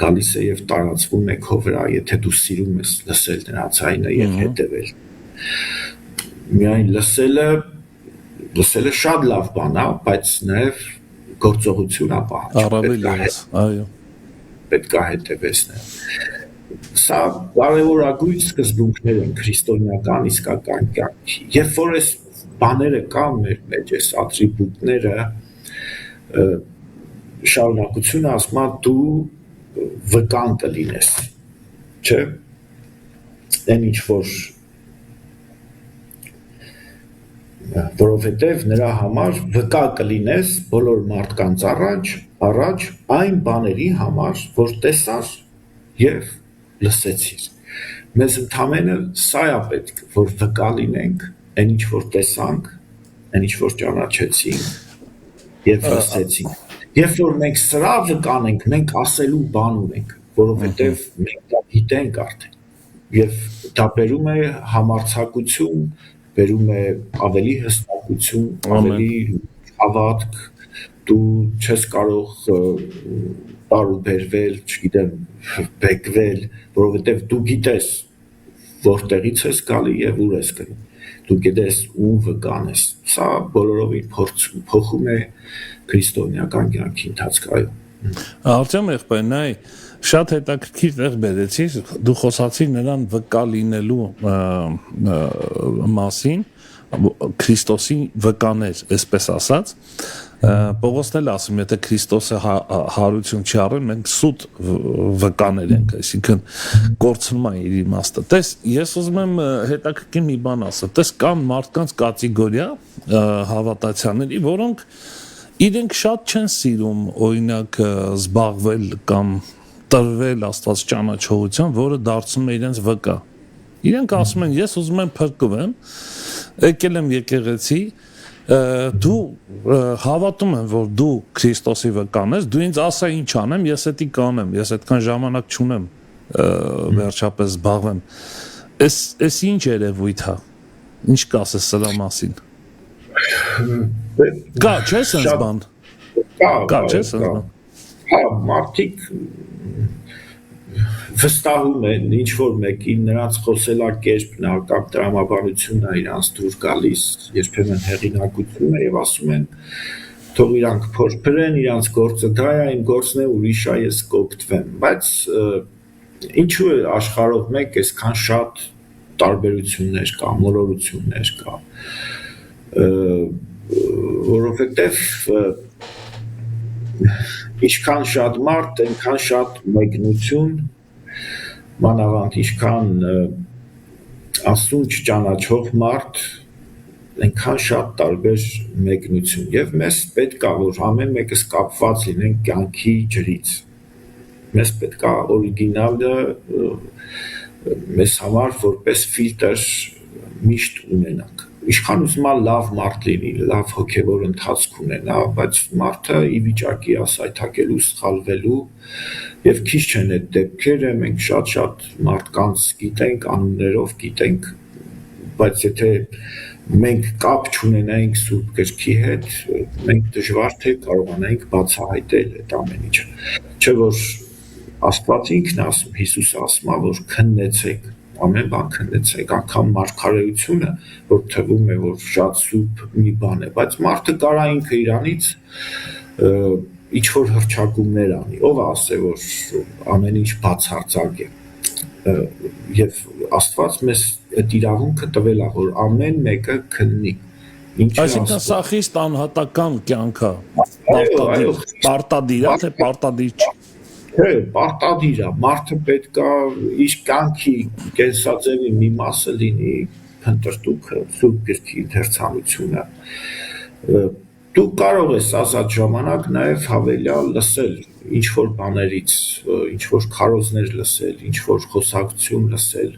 Speaker 2: գալիս է եւ տարածվում է քո վրա եթե դու սիրում ես լսել նրա ձայնը եւ հետեւել միայն լսելը շատ լավ բան է բայց նաեւ գործողություն է պահանջում պետք է հետևես Սա կարևորագույն սկզբունքներ են քրիստոնեական իսկական կյանքի։ Երբ որ այս բաները կան մեր մեջ, այս ատրիբուտները, շարունակությունը ասում է դու վկան կլինես, չէ՞։ Այն ինչ որ որովհետև նրա համար վկա կլինես բոլոր մարդկանց առաջ այն բաների համար, որ տեսար եւ լսեցիր։ Մեզ ընդամենը սա է պետք, որ վկա լինենք, այն ինչ որ տեսանք, այն ինչ որ ճանաչեցինք եւ լսեցինք։ Երբ որ մենք սրա վկանենք, մենք ասելու բան ունենք, որովհետև մենք դա գիտենք արդեն։ Եվ դա բերում է համարձակություն, բերում է ավելի հստակություն, ավելի հավատք, դու չես կարող տարուբերվել, չգիտեմ, բեկվել, որովհետև դու գիտես որտեղից ես գալի եւ ուր ես գնում։ Դու գիտես ու վկան ես։ Սա բոլորովին փոխում է քրիստոնեական կյանքի ընթացքը։
Speaker 1: Արտեմ եղբայր, նայ շատ հետաքրքիր տեղ բերեցի, դու խոսացիր նրան վկա լինելու մասին, Քրիստոսի վկաներ, այսպես ասած, Պողոսն էլ ասում, եթե Քրիստոսը հարություն չի առել, մենք սուտ վկաներ ենք, այսինքն կորցնում է իր իմաստը։ Տես, ես ուզում եմ հետաքրքիր մի բան ասել, տես կան մարդկանց կատեգորիա հավատացյալների, որոնք իրենք շատ չեն սիրում, օրինակ, զբաղվել կամ տրվել Աստված ճանաչողության, որը դարձնում է իրենց վկա։ Իրենք ասում են, ես ուզում եմ փրկվեմ, եկել եմ եկեղեցի, դու հավատում եմ, որ դու Քրիստոսի վկան ես, դու ինձ ասա ինչ անեմ, ես էդի կանեմ, ես այդքան ժամանակ չունեմ վերջապես զբաղվեմ։ Էս ինչ երևույթ է, ինչ կասես սրա մասին։ Կա, չէ՞ սենց բան։ Կա, չէ՞ սենց բան։
Speaker 2: Հա, մարդիկ վստահում են ինչ որ մեկին, նրանց խոսելակերպն է կամ տրամաբանությունն է իրանց դուր գալիս, երբեմն հեղինակություն է եւ ասում են թող իրանք փորփրեն, իրանց գործը դա է, իմ գործն է, ուրիշ է, ես կօգտվեմ, բայց ինչու է աշխարհով մեկ այսքան շատ տարբերություններ կա, մոլորություններ կա, որովհետեւ ինչքան շատ մարդ, այնքան շատ մեկնություն, մանավանդ ինչքան Աստծուն չճանաչող մարդ, այնքան շատ տարբեր մեկնություն եւ մեզ պետք է որ ամեն մեկս կապված լինենք կյանքի ջրից։ Մեզ պետք է օրիգինալը մեզ համար որպես ֆիլտր միշտ ունենանք։ Ինչքան ուզում է լավ մարդ լինի, լավ հոգևոր ընթացք ունենա, բայց մարդը ի վիճակի է սայթաքելու, սխալվելու եւ քիչ չեն այդ դեպքերը, մենք շատ մարդկանց գիտենք, անուններով գիտենք, բայց եթե մենք կապ չունենայինք Սուրբ Գրքի հետ, մենք դժվար թե կարողանայինք բացահայտել այդ ամեն ինչը։ Չէ՞ որ Աստված ինքն ասում, Հիսուսը ասում է, որ քննեցեք, ամեն բան քննեցեք, անգամ մարգարեությունը, որ թվում է, որ շատ սուրբ մի բան է, բայց մարդը կարա ինքը իրանից ինչ որ հրճակումներ անի, ով ասե, որ ամեն ինչ բացարձակ է, եւ Աստված մեզ այդ իրավունքը տվել է, որ ամեն մեկը քննի,
Speaker 1: այսինքն սա խիստ անհատական կյանք է, պարտադիր է, թե պարտադիր չէ։
Speaker 2: Չէ, պարտադիր է, մարդը պետք է իր կյանքի կենսաձևի մի մասը լինի փնտրտուքը, Սուրբ Գրքի ընթերցանությունը։ Դու կարող ես ազատ ժամանակ նաև հավելյալ լսել ինչ որ բաներից, ինչ որ քարոզներ լսել, ինչ որ խոսակցություն լսել,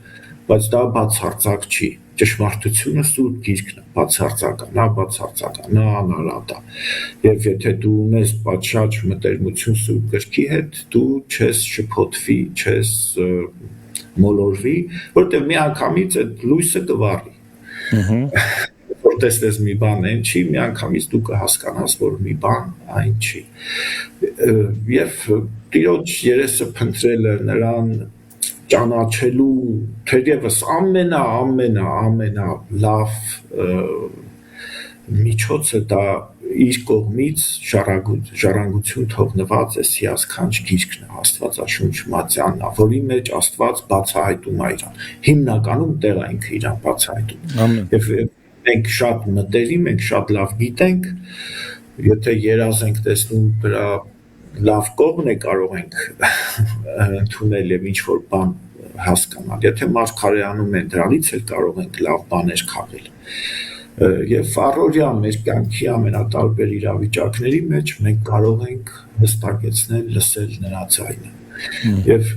Speaker 2: բայց դա բացարձակ չի։ Ճշմարտությունը Սուրբ Գիրքն է, բացարձական, նա անարատ է։ Եվ եթե դու ունես պատշաճ մտերմություն Սուրբ Գրքի հետ, դու չես շփոթվի, չես մոլորվի, որտեղ միանգամից այդ լույսը կվառի։ Որ տեսնես մի բան այն չի, միանգամից դու կհասկանաս, որ մի բան այն չի։ Եվ Տիրոջ երեսը փնտրելը նրան ճանաչելու թերևս ամենա լավ միջոցը դա իր կողմից ժառանգություն թողնված է հիասքանչ գիրքն է, Աստվածաշունչ Մատյանն է, որի մեջ Աստված բացահայտում է իրան։ Հիմնականում տեղ է ինքը իրան բացահայտում։ Եվ մենք շատ մտերիմ ենք, շատ լավ գիտենք, եթե երազ ենք տեսնում դրա լավ կողմն է կարող ենք ընդունել եւ ինչ որ բան հասկանալ։ Եթե մարգարեանում են դրանից էլ կարող ենք լավ բաներ քաղել։ Եվ առօրյա մեր կյանքի ամենատարբեր իրավիճակների մեջ մենք կարող ենք հստակեցնել լսել նրա ձայնը։ Եվ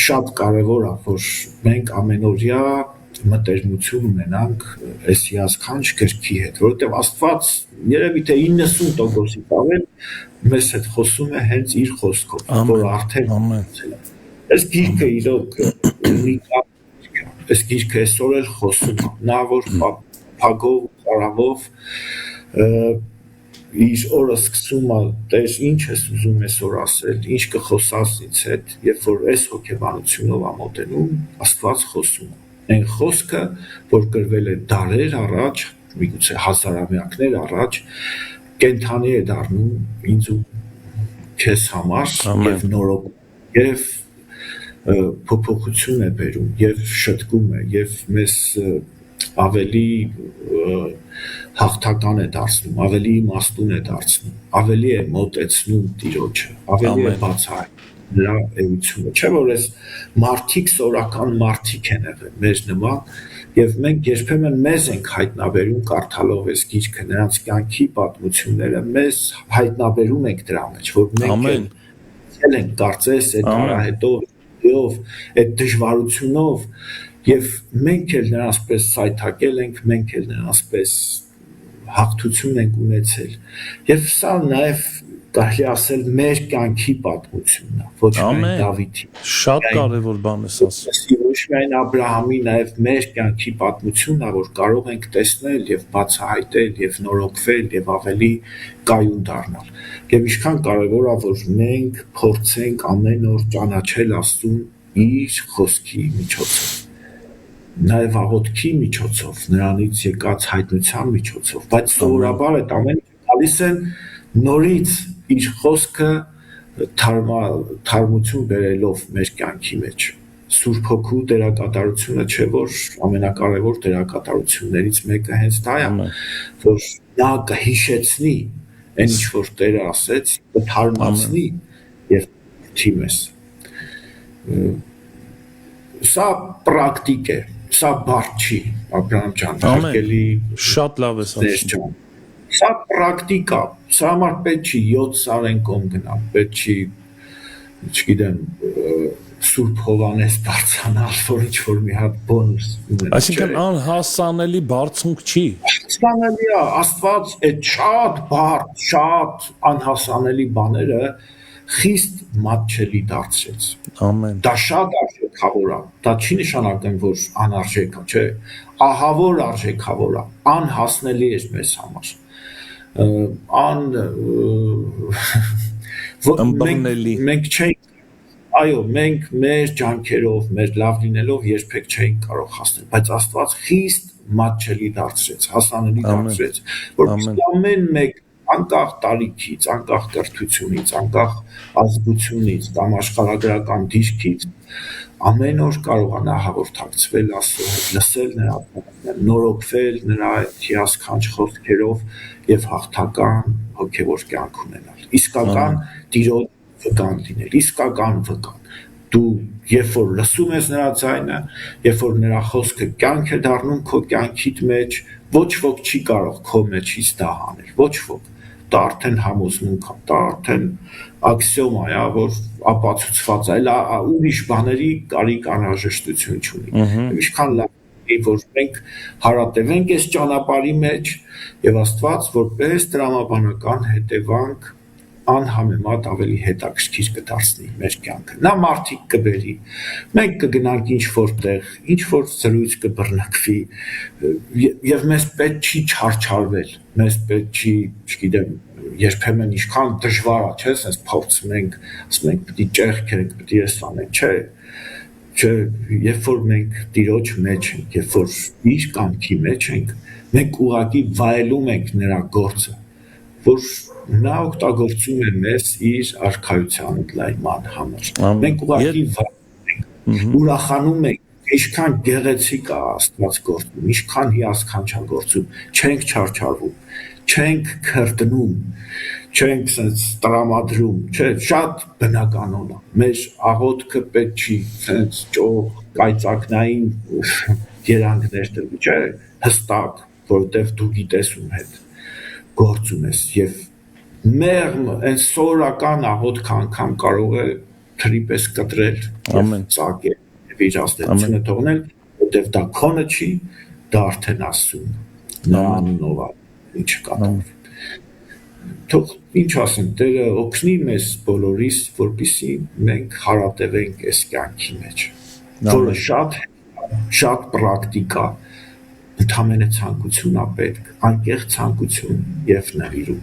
Speaker 2: շատ կարևոր է, որ մենք ամենօրյա մտերմություն ունենանք այս հիասքանչ գրքի հետ, որովհետև Աստված երևի թե 90%-ից ավել մեզ հետ խոսում է հենց իր խոսքով, որ արդեն այս գիրքը իրոք այս գիրքը այսօր էլ խոսում է, նա որ փագով, կարավով իր օրը սկսում է, Տեր, ինչ ես ուզում այսօր ասել, ինչ կխոսաս ինձ հետ, երբ որ այս հոգեբանությունով ամոթենում, Աստված խոսում է։ Այն խոսքը, որ գրվել է դարեր առաջ, միգուցե հազարամյակներ առաջ, կենդանի է դառնում ինձ ու քեզ համար եւ նորոգում եւ փոփոխություն է բերում եւ շտկում է եւ մեզ ավելի հաղթական է դարձնում, ավելի իմաստուն է դարձնում, ավելի է մոտեցնում Տիրոջը, ավելի է բացահայտում նրա էությունը։ Չէ՞ որ այս մարդիկ սորական մարդիկ են եղել մեր նման եւ մենք երբեմն մեզ ենք հայտնաբերում կարդալով այս գիրքը, նրանց կյանքի պատմությունները մեզ հայտնաբերում ենք դրա մեջ, որ մենք ենք կարծես այդ արահետով, այդ դժվարությունով եւ մենք էլ նրանցպես սայթակել ենք, մենք էլ նրանցպես հաղթություն ենք ունեցել եւ սա նաեւ կարելի ասել մեր կյանքի պատմությունն է, ոչ միայն Դավիթի։
Speaker 1: Շատ կարևոր բան ես ասում։
Speaker 2: Ոչ միայն Աբրահամի, նաեւ մեր կյանքի պատմությունն է, որ կարող ենք տեսնել եւ բացահայտել եւ նորոգվել եւ ավելի կայուն դառնալ։ Եվ ինչքան կարևոր է, որ մենք փորձենք ամեն օր ճանաչել Աստծուն իր խոսքի միջոցով, նաեւ աղոթքի միջոցով, նրանից եկած հայտնության միջոցով, բայց սովորաբար այդ ամենը գալիս են նորից իր խոսքը թարմություն բերելով մեր կյանքի մեջ։ Սուրբ Հոգու դերակատարությունը չէ որ ամենակարևոր դերակատարություններից մեկը հենց դա է, որ նա կհիշեցնի այն ինչ որ Տերը ասեց, կթարմացնի եւ թիմես։ Սա պրակտիկ է, սա բարդ չի, Աբրահամ ջան, հարգելի
Speaker 1: շատ լավ ես ասում։
Speaker 2: Սա պրակտիկա, սա համար պետք չի 7 Սարենկոմ գնալ, պետք չի, չգիտեմ, Սուրբ Հովանես բարձրանալ, որ ինչ-որ մի հատ բոնուս ունենա։
Speaker 1: Այսինքն անհասանելի բարձունք չի։
Speaker 2: Հասանելի է, Աստված այդ շատ բարդ, շատ անհասանելի բաները խիստ մատչելի դարձրեց։
Speaker 1: Ամեն։
Speaker 2: Դա շատ արժեքավոր է, դա չի նշանակում, որ անարժեք է, չէ, ահավոր արժեքավոր է, անհասնելի է մեզ համար։ Մենք չենք, այո, մենք մեր ջանքերով, մեր լավ լինելով երբեք չենք կարող հասնել, բայց Աստված խիստ մատչելի դարձրեց, հասանելի դարձրեց, որպեսզի ամեն մեկ անկախ տարիքից, անկախ կրթությունից, անկախ ազգությունից կամ աշխարհագրական դիրքից ամեն օր կարողանա հաղորդակցվել Աստծո հետ, լսել նրա բանը, նորոգվել նրա հիասքանչ խոսքերով եւ հաղթական հոգեվոր կյանք ունենալ։ Իսկական Տիրոջ վկան լինել, իսկական վկան։ Դու երբ որ լսում ես նրա ձայնը, երբ որ նրա խոսքը կյանք է դառնում քո կյանքիդ մեջ, ոչ ոք չի կարող քո մեջից դա անել, ոչ ոք։ Դա արդեն համոզմունք է, դա արդեն աքսիոմա է, որ ապացուցված է, ուրիշ բաների կարիք անհրաժեշտություն չունի։ Ինչքան լավ է, որ մենք հարատևենք այս ճանապարհի մեջ եւ Աստված որպես տրամաբանական հետևանք անհամեմատ ավելի հետաքրքիր կդարձնի մեր կյանքը։ Նա մարդիկ կբերի, մենք կգնանք ինչ-որ տեղ, ինչ-որ զրույց կբռնկվի եւ մեզ պետք չի չարչարվել, մեզ պետք չի, չգիտեմ, երբեմն ինչքան դժվար է, չէ՞, sense փորձում ենք, ասում ենք պիտի ճեղքենք, պիտի էս անենք, չէ, երբ որ մենք Տիրոջ մեջ ենք, երբ որ իր կամքի մեջ ենք, մենք ուղղակի վայելում ենք նրա գործը, որ նա օգտագործում է մեզ իր արքայության ընդլայնման համար։ Մենք ուղղակի ուրախանում ենք, ինչքան գեղեցիկ է Աստված գործում, ինչքան հիասքանչագործում, չենք չարչարվում, չենք քրտնում, չենք sense տրամադրում, չէ, շատ բնականon է։ Մեր աղոթքը պետք չի sense ճոխ, կայծակնային երանգներ դրվի, չէ, հստակ, որովհետև դու գիտես ում հետ գործ ունես եւ մեղմ այն սորական աղոթք անգամ կարող է թրի պես կտրել
Speaker 1: Ամեն
Speaker 2: ծակել եւ իր ազդեցությունը թողնել, որովհետև դա քոնը չի, դա արդեն ասում նա անունով ինչ կատարվի։ Թող ինչ ասեմ, Տերը օգնի մեզ բոլորիս, որպեսզի մենք հարատևենք այս կյանքի մեջ, որը շատ պրակտիկա, ընդհանրապես ցանկություն է պետք, անկեղծ ցանկություն եւ նվիրում,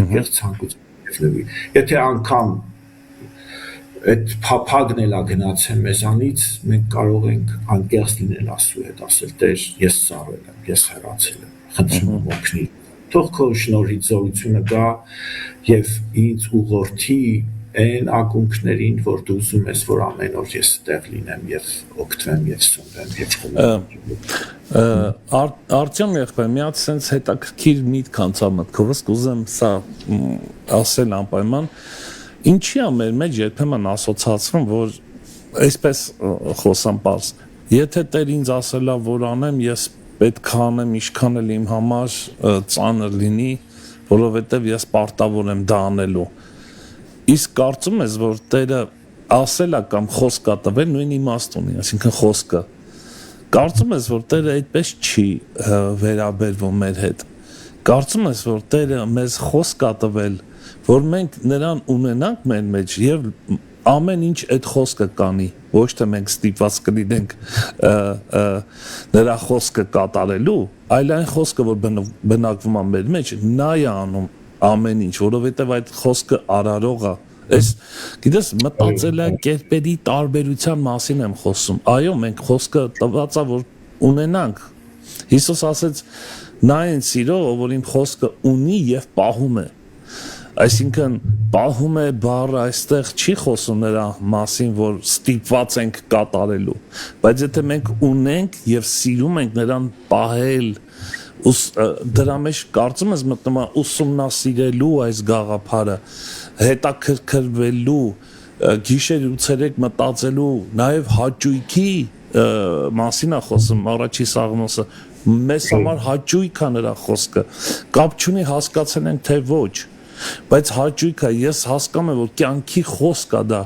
Speaker 2: անկեղծ ցանկություն եւ նվիր։ Եթե անգամ այդ փափագն էլա գնացել մեզանից, մենք կարող ենք անկեղծ լինել Աստծո հետ, ասել Տեր, ես ծառել եմ, ես հեռացել եմ, խնդրում եմ օգնի։ Թող քո շնորհի զորությունը գա եւ ինձ ուղղորդի այն ակունքներին, որ դու ուզում ես, որ ամեն օր ես այդտեղ լինեմ եւ օգտվեմ եւ սնվեմ եւ խմեմ։
Speaker 1: Արտյոմ եղբայր, մի հատ sense հետաքրքիր միտք անցավ մտքովս, կուզեմ սա ասել անպայման, ինչի է մեր մեջ երբեմն ասոցացվում, որ այսպես խոսամ պարզ, եթե Տեր ինձ ասելա, որ անեմ, ես պետք է անեմ, ինչքան էլ իմ համար ծանր լինի, որովհետև ես պարտավոր եմ դա անելու։ Իսկ կարծում ես, որ Տերը ասելա կամ խոսք է տվել, նույն իմաստ ունի, այսինքն խոսքը։ Կարծում ես, որ Տերը այդպես չի վերաբերվում մեր հետ։ Կարծում ես, որ Տերը մեզ խոսք է տվել, որ մենք նրան ունենանք մեր մեջ եւ ամեն ինչ այդ խոսքը կանի, ոչ թե մենք ստիպված կլինենք նրա խոսքը կատարելու, այլ այն խոսքը, որ բնակվում է մեր մեջ, նա է անում ամեն ինչ, որովհետև այդ խոսքը արարող է։ Այս գիտես մտածելակերպերի տարբերության մասին եմ խոսում։ Այո, մենք խոսքը տված է, որ ունենանք։ Հիսուս ասեց. նա այն սիրո, որ իմ խոսքը ունի եւ պահում է։ Այսինքն պահում է բառը այստեղ չի խոսում նրա մասին, որ ստիպված ենք կատարելու, բայց եթե մենք ունենք եւ սիրում ենք նրան պահել, դրա մեջ կարծում ես մտնում է ուսումնասիրելու այս գաղափարը, հետաքրքրվելու, գիշեր ու ցերեկ մտածելու, նաեւ հաճույքի մասին է խոսում առաջի Սաղմոսը, մեզ համար հաճույք է նրա խոսքը, կապ չունի հասկացել ենք թե ոչ, բայց հաճույքը ես հասկանում եմ, որ կյանքի խոսք է դա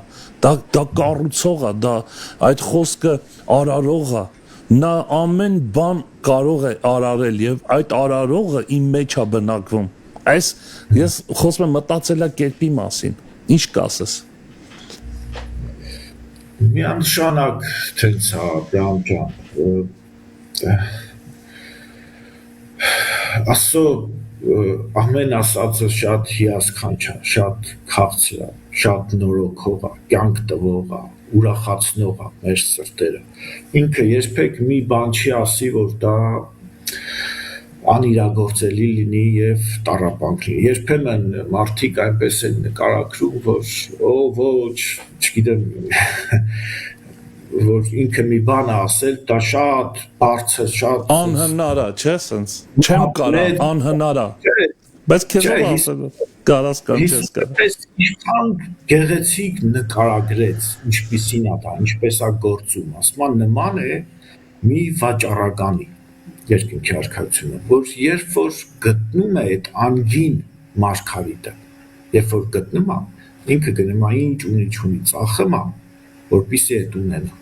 Speaker 1: կառուցող է, դա այդ խոսքը արարող է, նա ամեն բան կարող է արարել եւ այդ արարողը իմ մեջ է բնակվում։ Այս ես խոսում եմ մտածելակերպի մասին, ինչ կասես։
Speaker 2: Միանշանակ թենց է, Բրամ ջան, Աստծո ամեն ասածը շատ հիասքանչ է, շատ քաղցր է, շատ նորոգող է, կյանք տվող է, ուրախացնող է մեր սրտերը։ Ինքը երբեք մի բան չի ասի, որ դա անիրագործելի լինի եւ տառապանք լինի։ Երբեմն մարդիկ այնպես են նկարագրում, որ ոչ, չգիտեմ, որ ինքը մի բան ասել, դա շատ բարձր, շատ
Speaker 1: անհնար է, չէ՞, sense։ Չեմ կարա, անհնար է։ Բայց քեզ ասել կարաս կամ չես կարա։
Speaker 2: Այսպես ինչքան գեղեցիկ նկարագրեց, ինչպիսին է դա, ինչպես է գործում, ասում նման է մի վաճառականի երկնքի արքայությունը, որ երբ որ գտնում է այդ անգին մարգարիտը, երբ որ գտնում է, ինքը գնում է ինչ ունի չունի, ծախում է, որպեսզի այդ ունենա։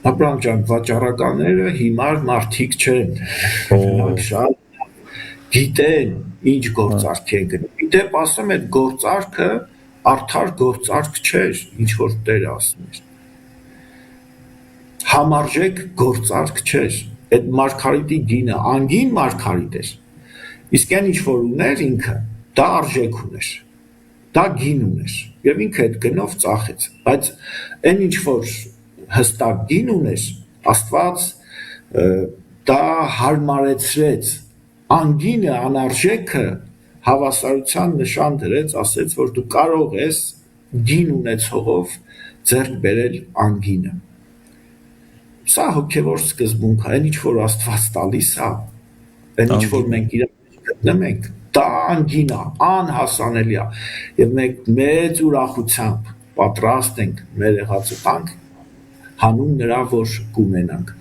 Speaker 2: Աբրամ ջան, վաճառականները հիմար մարդիկ չեն, նրանք շատ գիտեն ինչ գործարք են գնում։ Իդեպ ասեմ, այդ գործարքը արդար գործարք չէր, ինչ որ Տերը ասում էր։ Համարժեք գործարք չէր, այդ մարգարիտի գինը անգին մարգարիտ էր, իսկ այն ինչ որ ուներ ինքը, դա արժեք ուներ, դա գին ուներ, եւ ինքը այդ գնով ծախեց, բայց այն ինչ որ հստակ գին ուներ, Աստված դա հարմարեցրեց, անգինը, անարժեքը հավասարության նշան դրեց, ասեց, որ դու կարող ես գին ունեցողով ձեռք բերել անգինը։ Սա հոգևոր սկզբունք է, այն ինչ որ Աստված տալիս է, այն ինչ որ մենք իր գտնում ենք, դա անգին է, անհասանելի է, եւ մենք մեծ ուրախությամբ պատրաստ ենք մեր եղածը տանք հանուն նրա, որ կունենանք։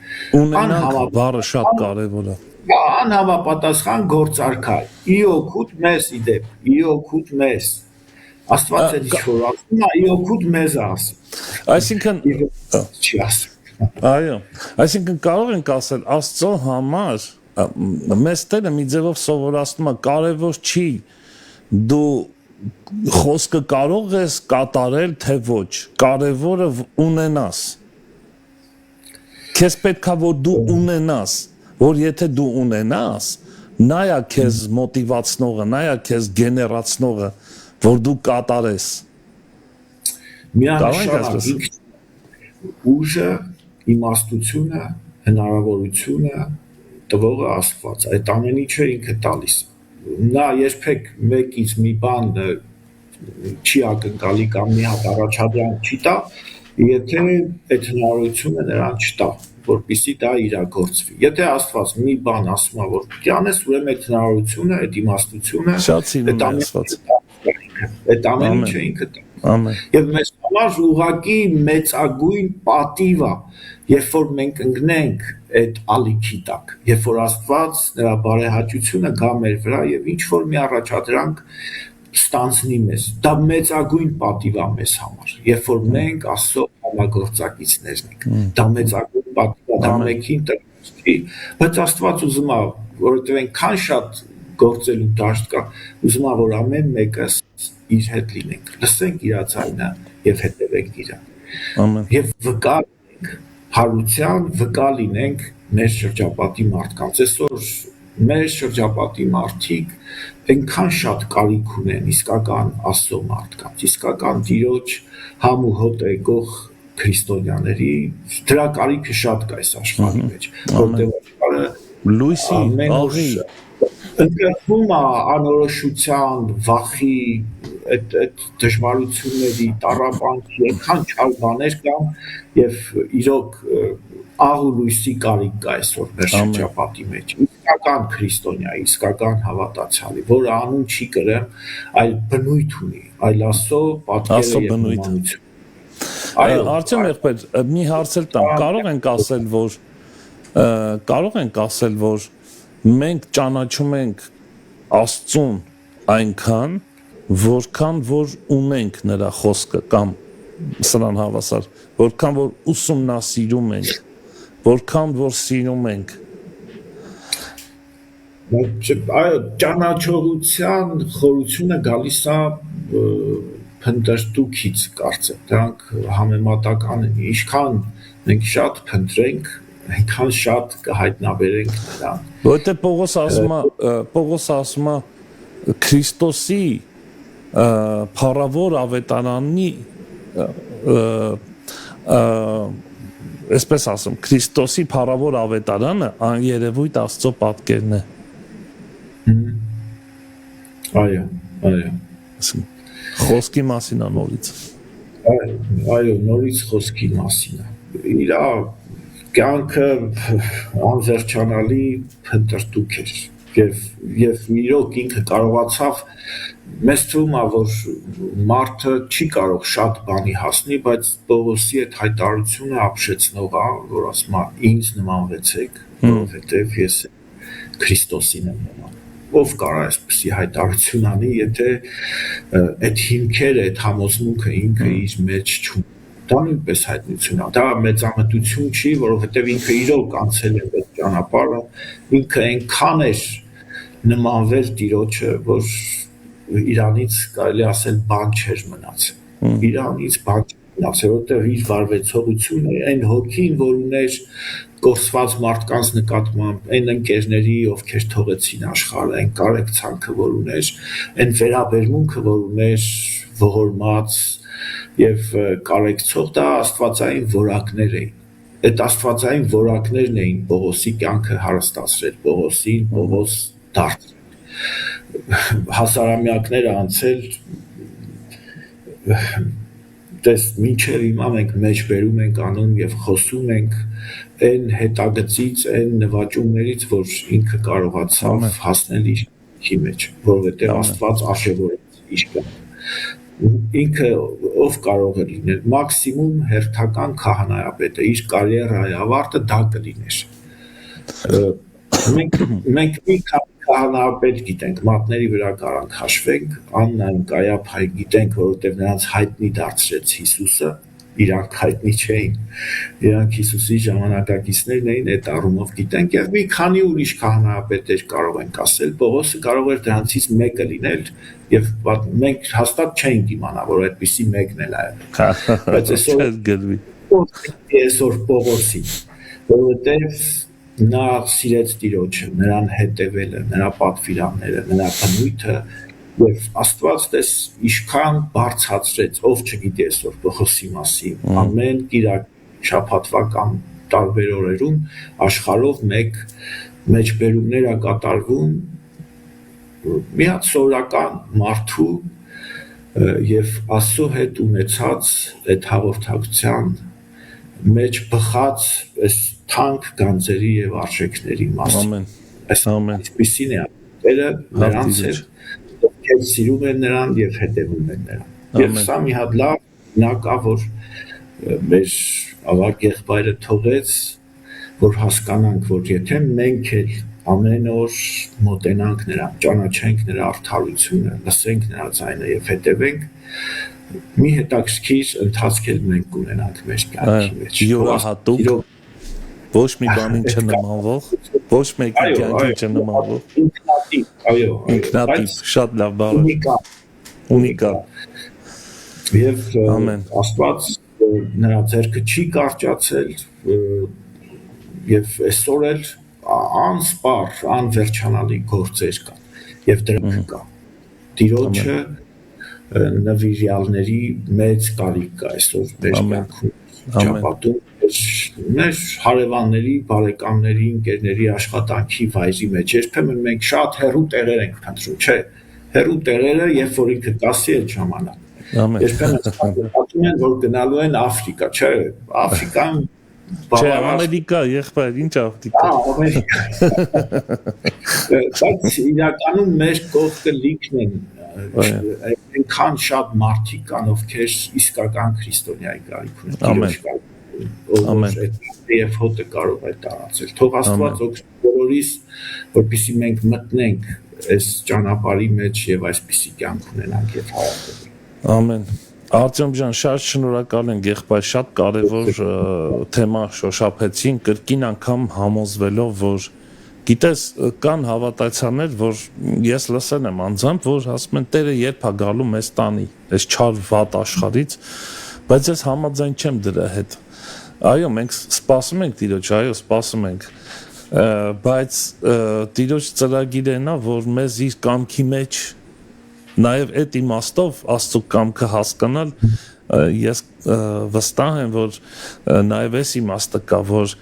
Speaker 1: Ունենանք բառը շատ կարևոր է։
Speaker 2: անհամապատասխան գործարքա իօգուտ մեզ իդեպ իօգուտ մեզ Աստված էլ ինչ-որ ասում է իօգուտ մեզ ասում
Speaker 1: Այսինքն
Speaker 2: չի ասում
Speaker 1: այո այսինքն կարող ենք ասել Աստծո համար մեզ Տերը մի ձևով սովորացնում է կարևոր չի դու խոսքը կարող ես կատարել թե ոչ կարևորը ունենաս քեզ պետք է որ դու ունենաս որ եթե դու ունենաս նա է քեզ մոտիվացնողը նա է քեզ գեներացնողը որ դու կատարես
Speaker 2: միանշանակ ուժը իմաստությունը հնարավորությունը տվողը Աստված այդ ամեն ինչը ինքը տալիս նա երբեք մեկից մի բան չի ակնկալի կամ մի հատ առաջադրանք չի տա եթե այդ հնարավորությունը նրան չտա որպեսզի դա իրագործվի եթե Աստված մի բան ասում է որ պետք է անես ուրեմն այդ հնարավորությունը այդ իմաստությունը
Speaker 1: շատ սիրում եմ Աստված
Speaker 2: այդ ամեն ինչը ինքը տա
Speaker 1: ամեն
Speaker 2: եւ մեզ համար ուղղակի մեծագույն պատիվ է երբ որ մենք ընկնենք այդ ալիքի տակ երբ որ Աստված նրա բարեհաճությունը գա մեր վրա եւ ինչ որ մի առաջադրանք ստանցնի մեզ դա մեծագույն պատիվ է մեզ համար երբ որ մենք Աստծո համագործակիցներն ենք դա մեծագույն պատիվ է դա մեկին տրոստի բայց Աստված ուզում է որովհետեւ այնքան շատ գործելու դաշտ կա ուզում է որ ամեն մեկը իր հետ լինենք լսենք իր ձայնը եւ հետևենք իրան
Speaker 1: ամեն
Speaker 2: եւ վկա հարության վկա լինենք մեր շրջապատի մարդկանց այսօր մեր շրջապատի մարդիկ այնքան շատ կարիք ունեն իսկական Աստծո մարդկանց իսկական Տիրոջ համ ու հոտ եկող քրիստոնյաների դրա կարիքը շատ կա այս աշխարհի մեջ որտեղ
Speaker 1: լույսի աղի
Speaker 2: ընկերվում է անորոշության վախի այդ դժվարությունների տառապանքի այնքան չար բաներ կան եւ իրոք աղ ու լույսի կարիք կա այսօր մեր շրջապատի մեջ իսկական քրիստոնյա իսկական հավատացյալի որը անուն չի կրեմ այլ բնույթ ունի այլ Աստծո պատկերը եւ նմանություն
Speaker 1: Արտեմ եղբայր մի հարց էլ տամ կարող ենք ասել որ մենք ճանաչում ենք Աստծուն այնքան որքան որ ունենք նրա խոսքը կամ սրան հավասար որքան որ ուսումնասիրում ենք որքան որ սիրում ենք
Speaker 2: այո ճանաչողության խորությունը գալիս է փնտրտուքից կարծեմ դրանք համեմատական են ինչքան մենք շատ փնտրենք այնքան շատ կհայտնաբերենք նրան
Speaker 1: որտեղ Պողոս ասում է Քրիստոսի փառավոր ավետարանի այսպես ասում Քրիստոսի փառավոր ավետարանը աներևույթ Աստծո պատկերն է
Speaker 2: այո
Speaker 1: խոսքի մասին է նորից
Speaker 2: այո նորից խոսքի մասին է իրա կյանքը անվերջանալի փնտրտուք էր եւ իրոք ինքը կարողացավ մեզ թվում է որ մարդը չի կարող շատ բանի հասնի բայց Պողոսի այդ հայտարարությունը ապշեցնող է որ ասում է ինձ նմանվեցեք որովհետեւ ես Քրիստոսին եմ նման ով կարա այսպեսի հայտարարություն անի եթե այդ հիմքերը այդ համոզմունքը ինքը իր մեջ չունի դա նույնպես հայտնություն է դա մեծամտություն չի որովհետև ինքը իրոք անցել է այդ ճանապարհը ինքը այնքան էր նմանվել Տիրոջը որ իրանից կարելի ասել բան չէր մնացել իրանից բան մնացել որովհետև իր վարվեցողությունը այն հոգին որ ուներ կորսված մարդկանց նկատմամբ այն ընկերների ովքեր թողեցին աշխարհը այն կարեկցանքը որ ուներ այն վերաբերմունքը որ ուներ ողորմած եւ կարեկցող դա աստվածային որակներ էին այդ աստվածային որակներն էին Պողոսի կյանքը հարստացրել Պողոսին Պողոս դարձրել հասարամյակները անցել դες մինչև հիմա մենք մեջբերում ենք անում եւ խոսում ենք այն հետագծից այն նվաճումներից որ ինքը կարողացավ հասնել իր մեջ որովհետեւ Աստված արժևորեց իր կյանքը ինքը ով կարող է լինել մաքսիմում հերթական քահանայապետը իր կարիերայի ավարտը դա կլիներ մենք մի քահանայապետ գիտենք, մատների վրա կարանք հաշվենք, Աննան Կայափայի գիտենք, որովհետև նրանց հայտնի դարձրեց Հիսուսը, իրանք հայտնի չէին, իրանք Հիսուսի ժամանակակիցներն էին, այդ առումով գիտենք, եւ մի քանի ուրիշ քահանայապետեր կարող ենք ասել, Պողոսը կարող էր դրանցից մեկը լինել, եւ մենք հաստատ չենք իմանա, որ այդպիսի մեկն էլ է, բայց այսօր Պողոսի, որովհետև նա սիրեց Տիրոջը, նրան հետևելը, նրա պատվիրանները, նրա բնույթը եւ Աստված դες ինչքան բարձրացրեց, ով չգիտի այսօր Պողոսի մասին, ամեն կիրակ շաբաթվա կամ տարբեր օրերում աշխարհով մեկ մեջբերումներ է կատարվում մի հատ սովորական մարդու եւ Աստծո հետ ունեցած այդ հաղորդակցության մեջ բխած այս թանկ գանձերի եւ արժեքների մասին։
Speaker 1: Ամեն։
Speaker 2: Այսպեսին է այլը նրանց հետ ովքեր սիրում են նրան եւ հետեւում են նրան։ Եվ սա մի հատ լավ նակա, որ մեր ավագ եղբայրը թողեց, որ հասկանանք, որ եթե մենք էլ ամեն օր մոտենանք նրան, ճանաչենք նրա արդարությունը, լսենք նրա ձայնը եւ հետևենք, մի հետաքրքիր ընթացք էլ մենք կունենանք մեր կյանքի մեջ։
Speaker 1: Յուրահատուկ, ոչ մի բանին չնմանվող, ոչ մեկի կյանքի չնմանվող։ Ինքնատիպ, շատ լավ բառ է։ Ունիկալ։
Speaker 2: Եվ Աստված նրա ձեռքը չի կարճացել եւ այսօր էլ անսպառ, անվերջանալի գործեր կան եւ դրանք կա։ Տիրոջը նվիրյալների մեծ կարիք կա այսօր մեր կյանքում ճապատում մեր հարևանների, բարեկամների, ընկերների աշխատանքի վայրի մեջ երբեմն մենք շատ հեռու տեղեր ենք փնտրում, չէ, հեռու տեղերը, երբ որ ինքը կասի այդ ժամանակ։ Երբեմն ասում են, որ գնալու են Աֆրիկա, չէ, Աֆրիկան
Speaker 1: Չէ, Ամերիկա, եղբայր, ինչ Աֆրիկա։
Speaker 2: Բայց իրականում մեր կողքը լիքն են, այնքան շատ մարդիկ կան, ովքեր իսկական քրիստոնյայի կարիք ունեն, եւ հոտը կարող է տարածել։ Թող Աստված օգնի բոլորիս, որպեսզի մենք մտնենք այս ճանապարհի մեջ եւ այսպիսի կյանք ունենանք եւ հայտնենք։
Speaker 1: Ամեն։ Արտյոմ ջան, շատ շնորհակալ ենք եղբայր, շատ կարևոր թեմա շոշափեցին, կրկին անգամ համոզվելով, որ գիտես, կան հավատացյալներ, որ ես լսել եմ անձամբ, որ ասում են Տերը երբ է գալու մեզ տանի, այս չար վատ աշխարհից, բայց ես համաձայն չեմ դրա հետ։ Այո, մենք սպասում ենք Տիրոջ, այո, սպասում ենք, բայց Տիրոջ ծրագիրը նա, որ մեզ իր կամքի մեջ նաև այդ իմաստով Աստծո կամքը հասկանալ, ես վստահ եմ, որ նաև այս իմաստը կա, որ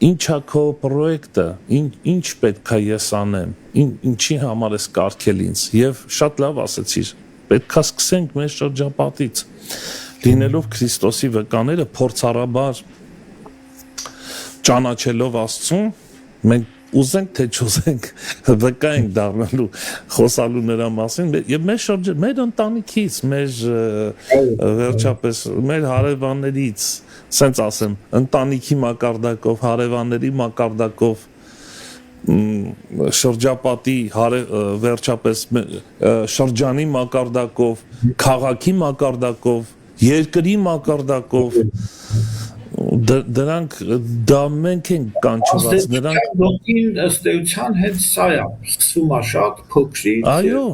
Speaker 1: ինչա քո պրոյեկտը, ինչ պետք է ես անեմ, ինչի համար ես կարգել ինձ, եւ շատ լավ ասացիր, պետք է սկսենք մեր շրջապատից, լինելով Քրիստոսի վկաները, փորձառաբար ճանաչելով Աստծուն, մենք ուզենք թե չուզենք վկա ենք դառնալու խոսալու նրա մասին եւ մեր ընտանիքից, մեր վերջապես մեր հարևաններից, ասենց ասեմ, ընտանիքի մակարդակով, հարևանների մակարդակով շրջապատի վերջապես շրջանի մակարդակով, քաղաքի մակարդակով, երկրի մակարդակով դրանք դա մենք ենք կանչված
Speaker 2: նրանք ոնքին ըստ էության հետ սա է սկսում է շատ փոքրից
Speaker 1: այո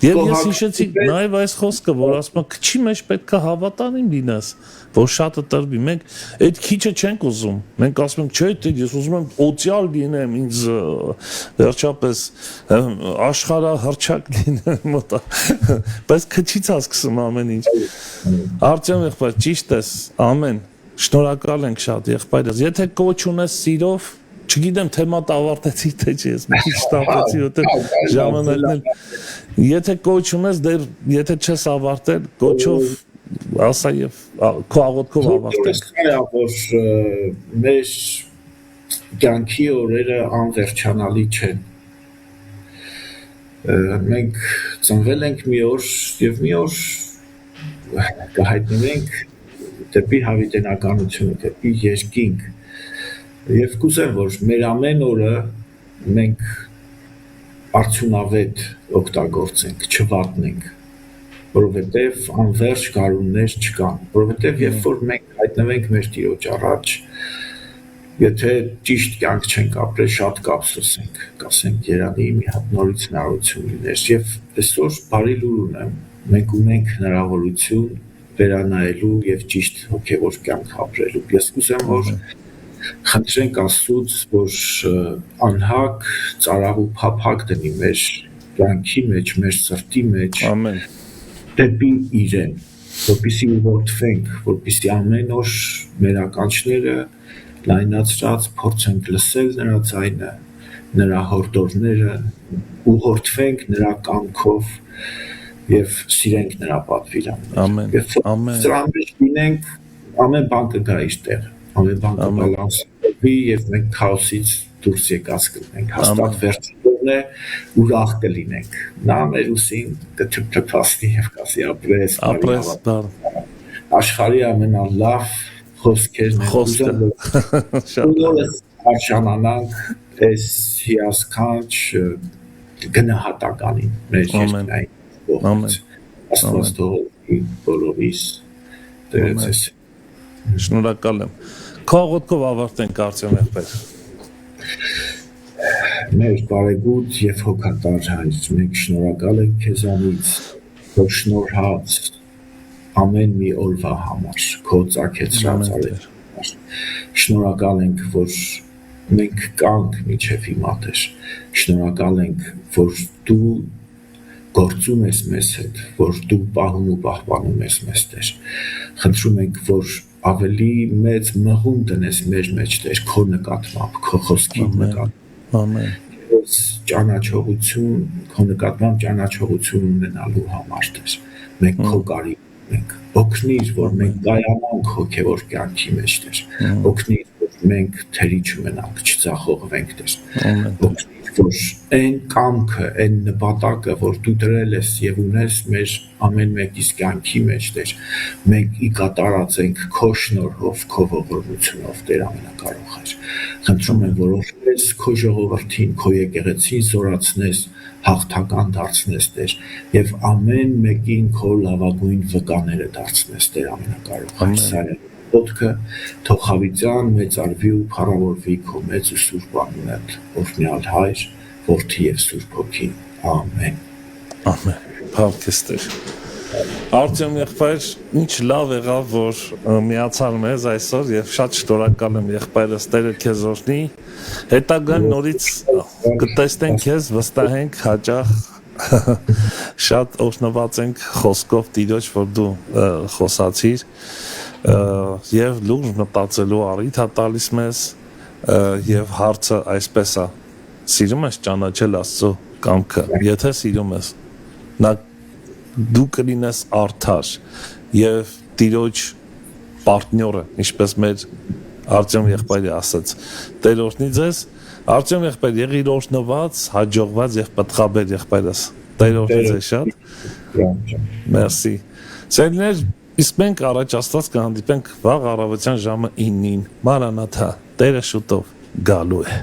Speaker 1: եւ ես հիշեցի նաեւ այս խոսքը որ ասում է քչի մեջ պետք է հավատարիմ լինես որ շատը տրվի մենք այդ քիչը չենք ուզում մենք ասում ենք չէ ես ուզում եմ օծյալ լինեմ ինձ վերջապես աշխարհահռչակ լինեմ մոտա բայց քչից է սկսում ամեն ինչ Արտյոմ եղբայր ճիշտ ես ամեն Շնորհակալ ենք շատ եղբայրս։ Եթե կոչ ունես սիրով, չգիտեմ թեման ավարտեցի թե չէ, ես մի քիչ ստապեցի, որտեղ ժամանակն էլ եթե կոչ ունես, դեռ եթե չես ավարտել, կոչով ասա եւ քո աղոթքով ավարտես։
Speaker 2: Որ մեր կյանքի օրերը անվերջանալի չեն։ Մենք ծնվել ենք մի օր եւ մի օր կհայտնվենք դեպի հավիտենականությունը, դեպի երկինք եւ կուզեմ, որ մեր ամեն օրը մենք արդյունավետ օգտագործենք, չվատնենք, որովհետև անվերջ գարուններ չկան, որովհետև երբ որ մենք հայտնվենք մեր Տիրոջ առաջ, եթե ճիշտ կյանք չենք ապրել, շատ կափսոսենք, կասենք երանի մի հատ նորից հնարավորություն լիներ, եւ այսօր բարի լուր ունեմ, մենք ունենք հնարավորություն վերանայելու եւ ճիշտ հոգեվոր կյանք ապրելու։ Ես կուզեմ, որ խնդրենք Աստծուց, որ անհակ, ծարավ ու փափակ դնի մեր կյանքի մեջ, մեր սրտի մեջ,
Speaker 1: ամեն
Speaker 2: դեպի իրեն, որպեսզի ուղղորդվենք, որպեսզի ամեն օր մեր ականջները լայնացրած փորձենք լսել նրա ձայնը, նրա հորդորները, ուղղորդվենք նրա կամքով եւ սիրենք նրա պատվիրանները։
Speaker 1: ամեն ամեն
Speaker 2: Սրա մեջ լինենք, ամեն բան կգա իր տեղը, ամեն բան կբալանսվի եւ մենք քաոսից դուրս եկած կլինենք, հաստատ վերջինն է ուրախ կլինենք։ Նա մեր ուսին կթփթփասնի եւ կասի ապրես,
Speaker 1: ապրես
Speaker 2: աշխարհի ամենալավ խոսքերն
Speaker 1: խոսքը
Speaker 2: շատ արժանանանք այս հիասքանչ գնահատականին մեր երկնային կողմից։ Աստված թողի բոլորիս դերեցես։
Speaker 1: Շնորհակալ եմ։ Քո աղոթքով ավարտենք Արտյոմ եղբայր։
Speaker 2: Մեր բարեգութ եւ հոգատար Հայր, մենք շնորհակալ ենք քեզանից, որ շնորհած ամեն մի օրվա համար, քո ծագեցրած արել։ Շնորհակալ ենք, որ մենք կանք մինչև հիմա դեր։ Շնորհակալ ենք, որ դու գործում ես մեզ հետ, որ դու պահում ու պահպանում ես մեզ դեր։ Խնդրում ենք, որ ավելի մեծ մղում դնես մեր մեջ դեր, քո նկատմամբ, քո խոսքի նկատմամբ։
Speaker 1: Ամեն։
Speaker 2: Ճանաչողություն, քո նկատմամբ ճանաչողություն ունենալու համար դեր։ Մենք քո կարիք ենք, օգնիր, որ մենք կայանանք հոգևոր կյանքի մեջ դեր, օգնիր, որ մենք թերի չունենանք, չծախողվենք դեր, օգնիր, որ այն կամքը, այն նպատակը, որ դու դրել ես եւ ունես մեր ամեն մեկիս կյանքի մեջ դեր, մենք ի կատարածենք քո շնորհով, քո ողորմությունով, Տեր ամենակարող Հայր։ Խնդրում եմ, որ օգնես քո ժողովրդին, քո եկեղեցին զորացնես, հաղթական դարձնես Տեր եւ ամեն մեկին քո լավագույն վկաները դարձնես Տեր ամենակարող Հայր։ Ոտքը թող հավիտյան մեծարվի ու փառավորվի քո մեծ ու սուրբ անունդ, օրհնյալ Հայր, Որդի եւ Սուրբ Հոգի։ Ամեն։
Speaker 1: Ամեն։ Փառքես Տեր։ Արտյոմ եղբայր, ինչ լավ եղավ, որ միացար մեզ այսօր եւ շատ շնորհակալ եմ եղբայրս, Տերը քեզ օրհնի։ Հետագան նորից կտեսնենք քեզ, վստահենք հաճախ շատ օրհնված ենք խոսքով Տիրոջ, որ դու խոսացիր եւ լուրջ մտածելու առիթ է տալիս մեզ եւ հարցը այսպես է. սիրում ես ճանաչել Աստծո կամքը, եթե սիրում ես, նա դու կլինես արդար եւ Տիրոջ պարտները, ինչպես մեր Արտյոմ եղբայրը ասաց։ Տեր օրհնի ձեզ, Արտյոմ եղբայր, եղիր օրհնված, հաջողված եւ պատղաբեր եղբայրս։ Տեր օրհնի ձեզ շատ։ Մերսի։ Սերներ, իսկ մենք առաջ Աստված կհանդիպենք վաղ առավոտյան ժամը 9-ին։ Մանանաթա, Տերը շուտով գալու է։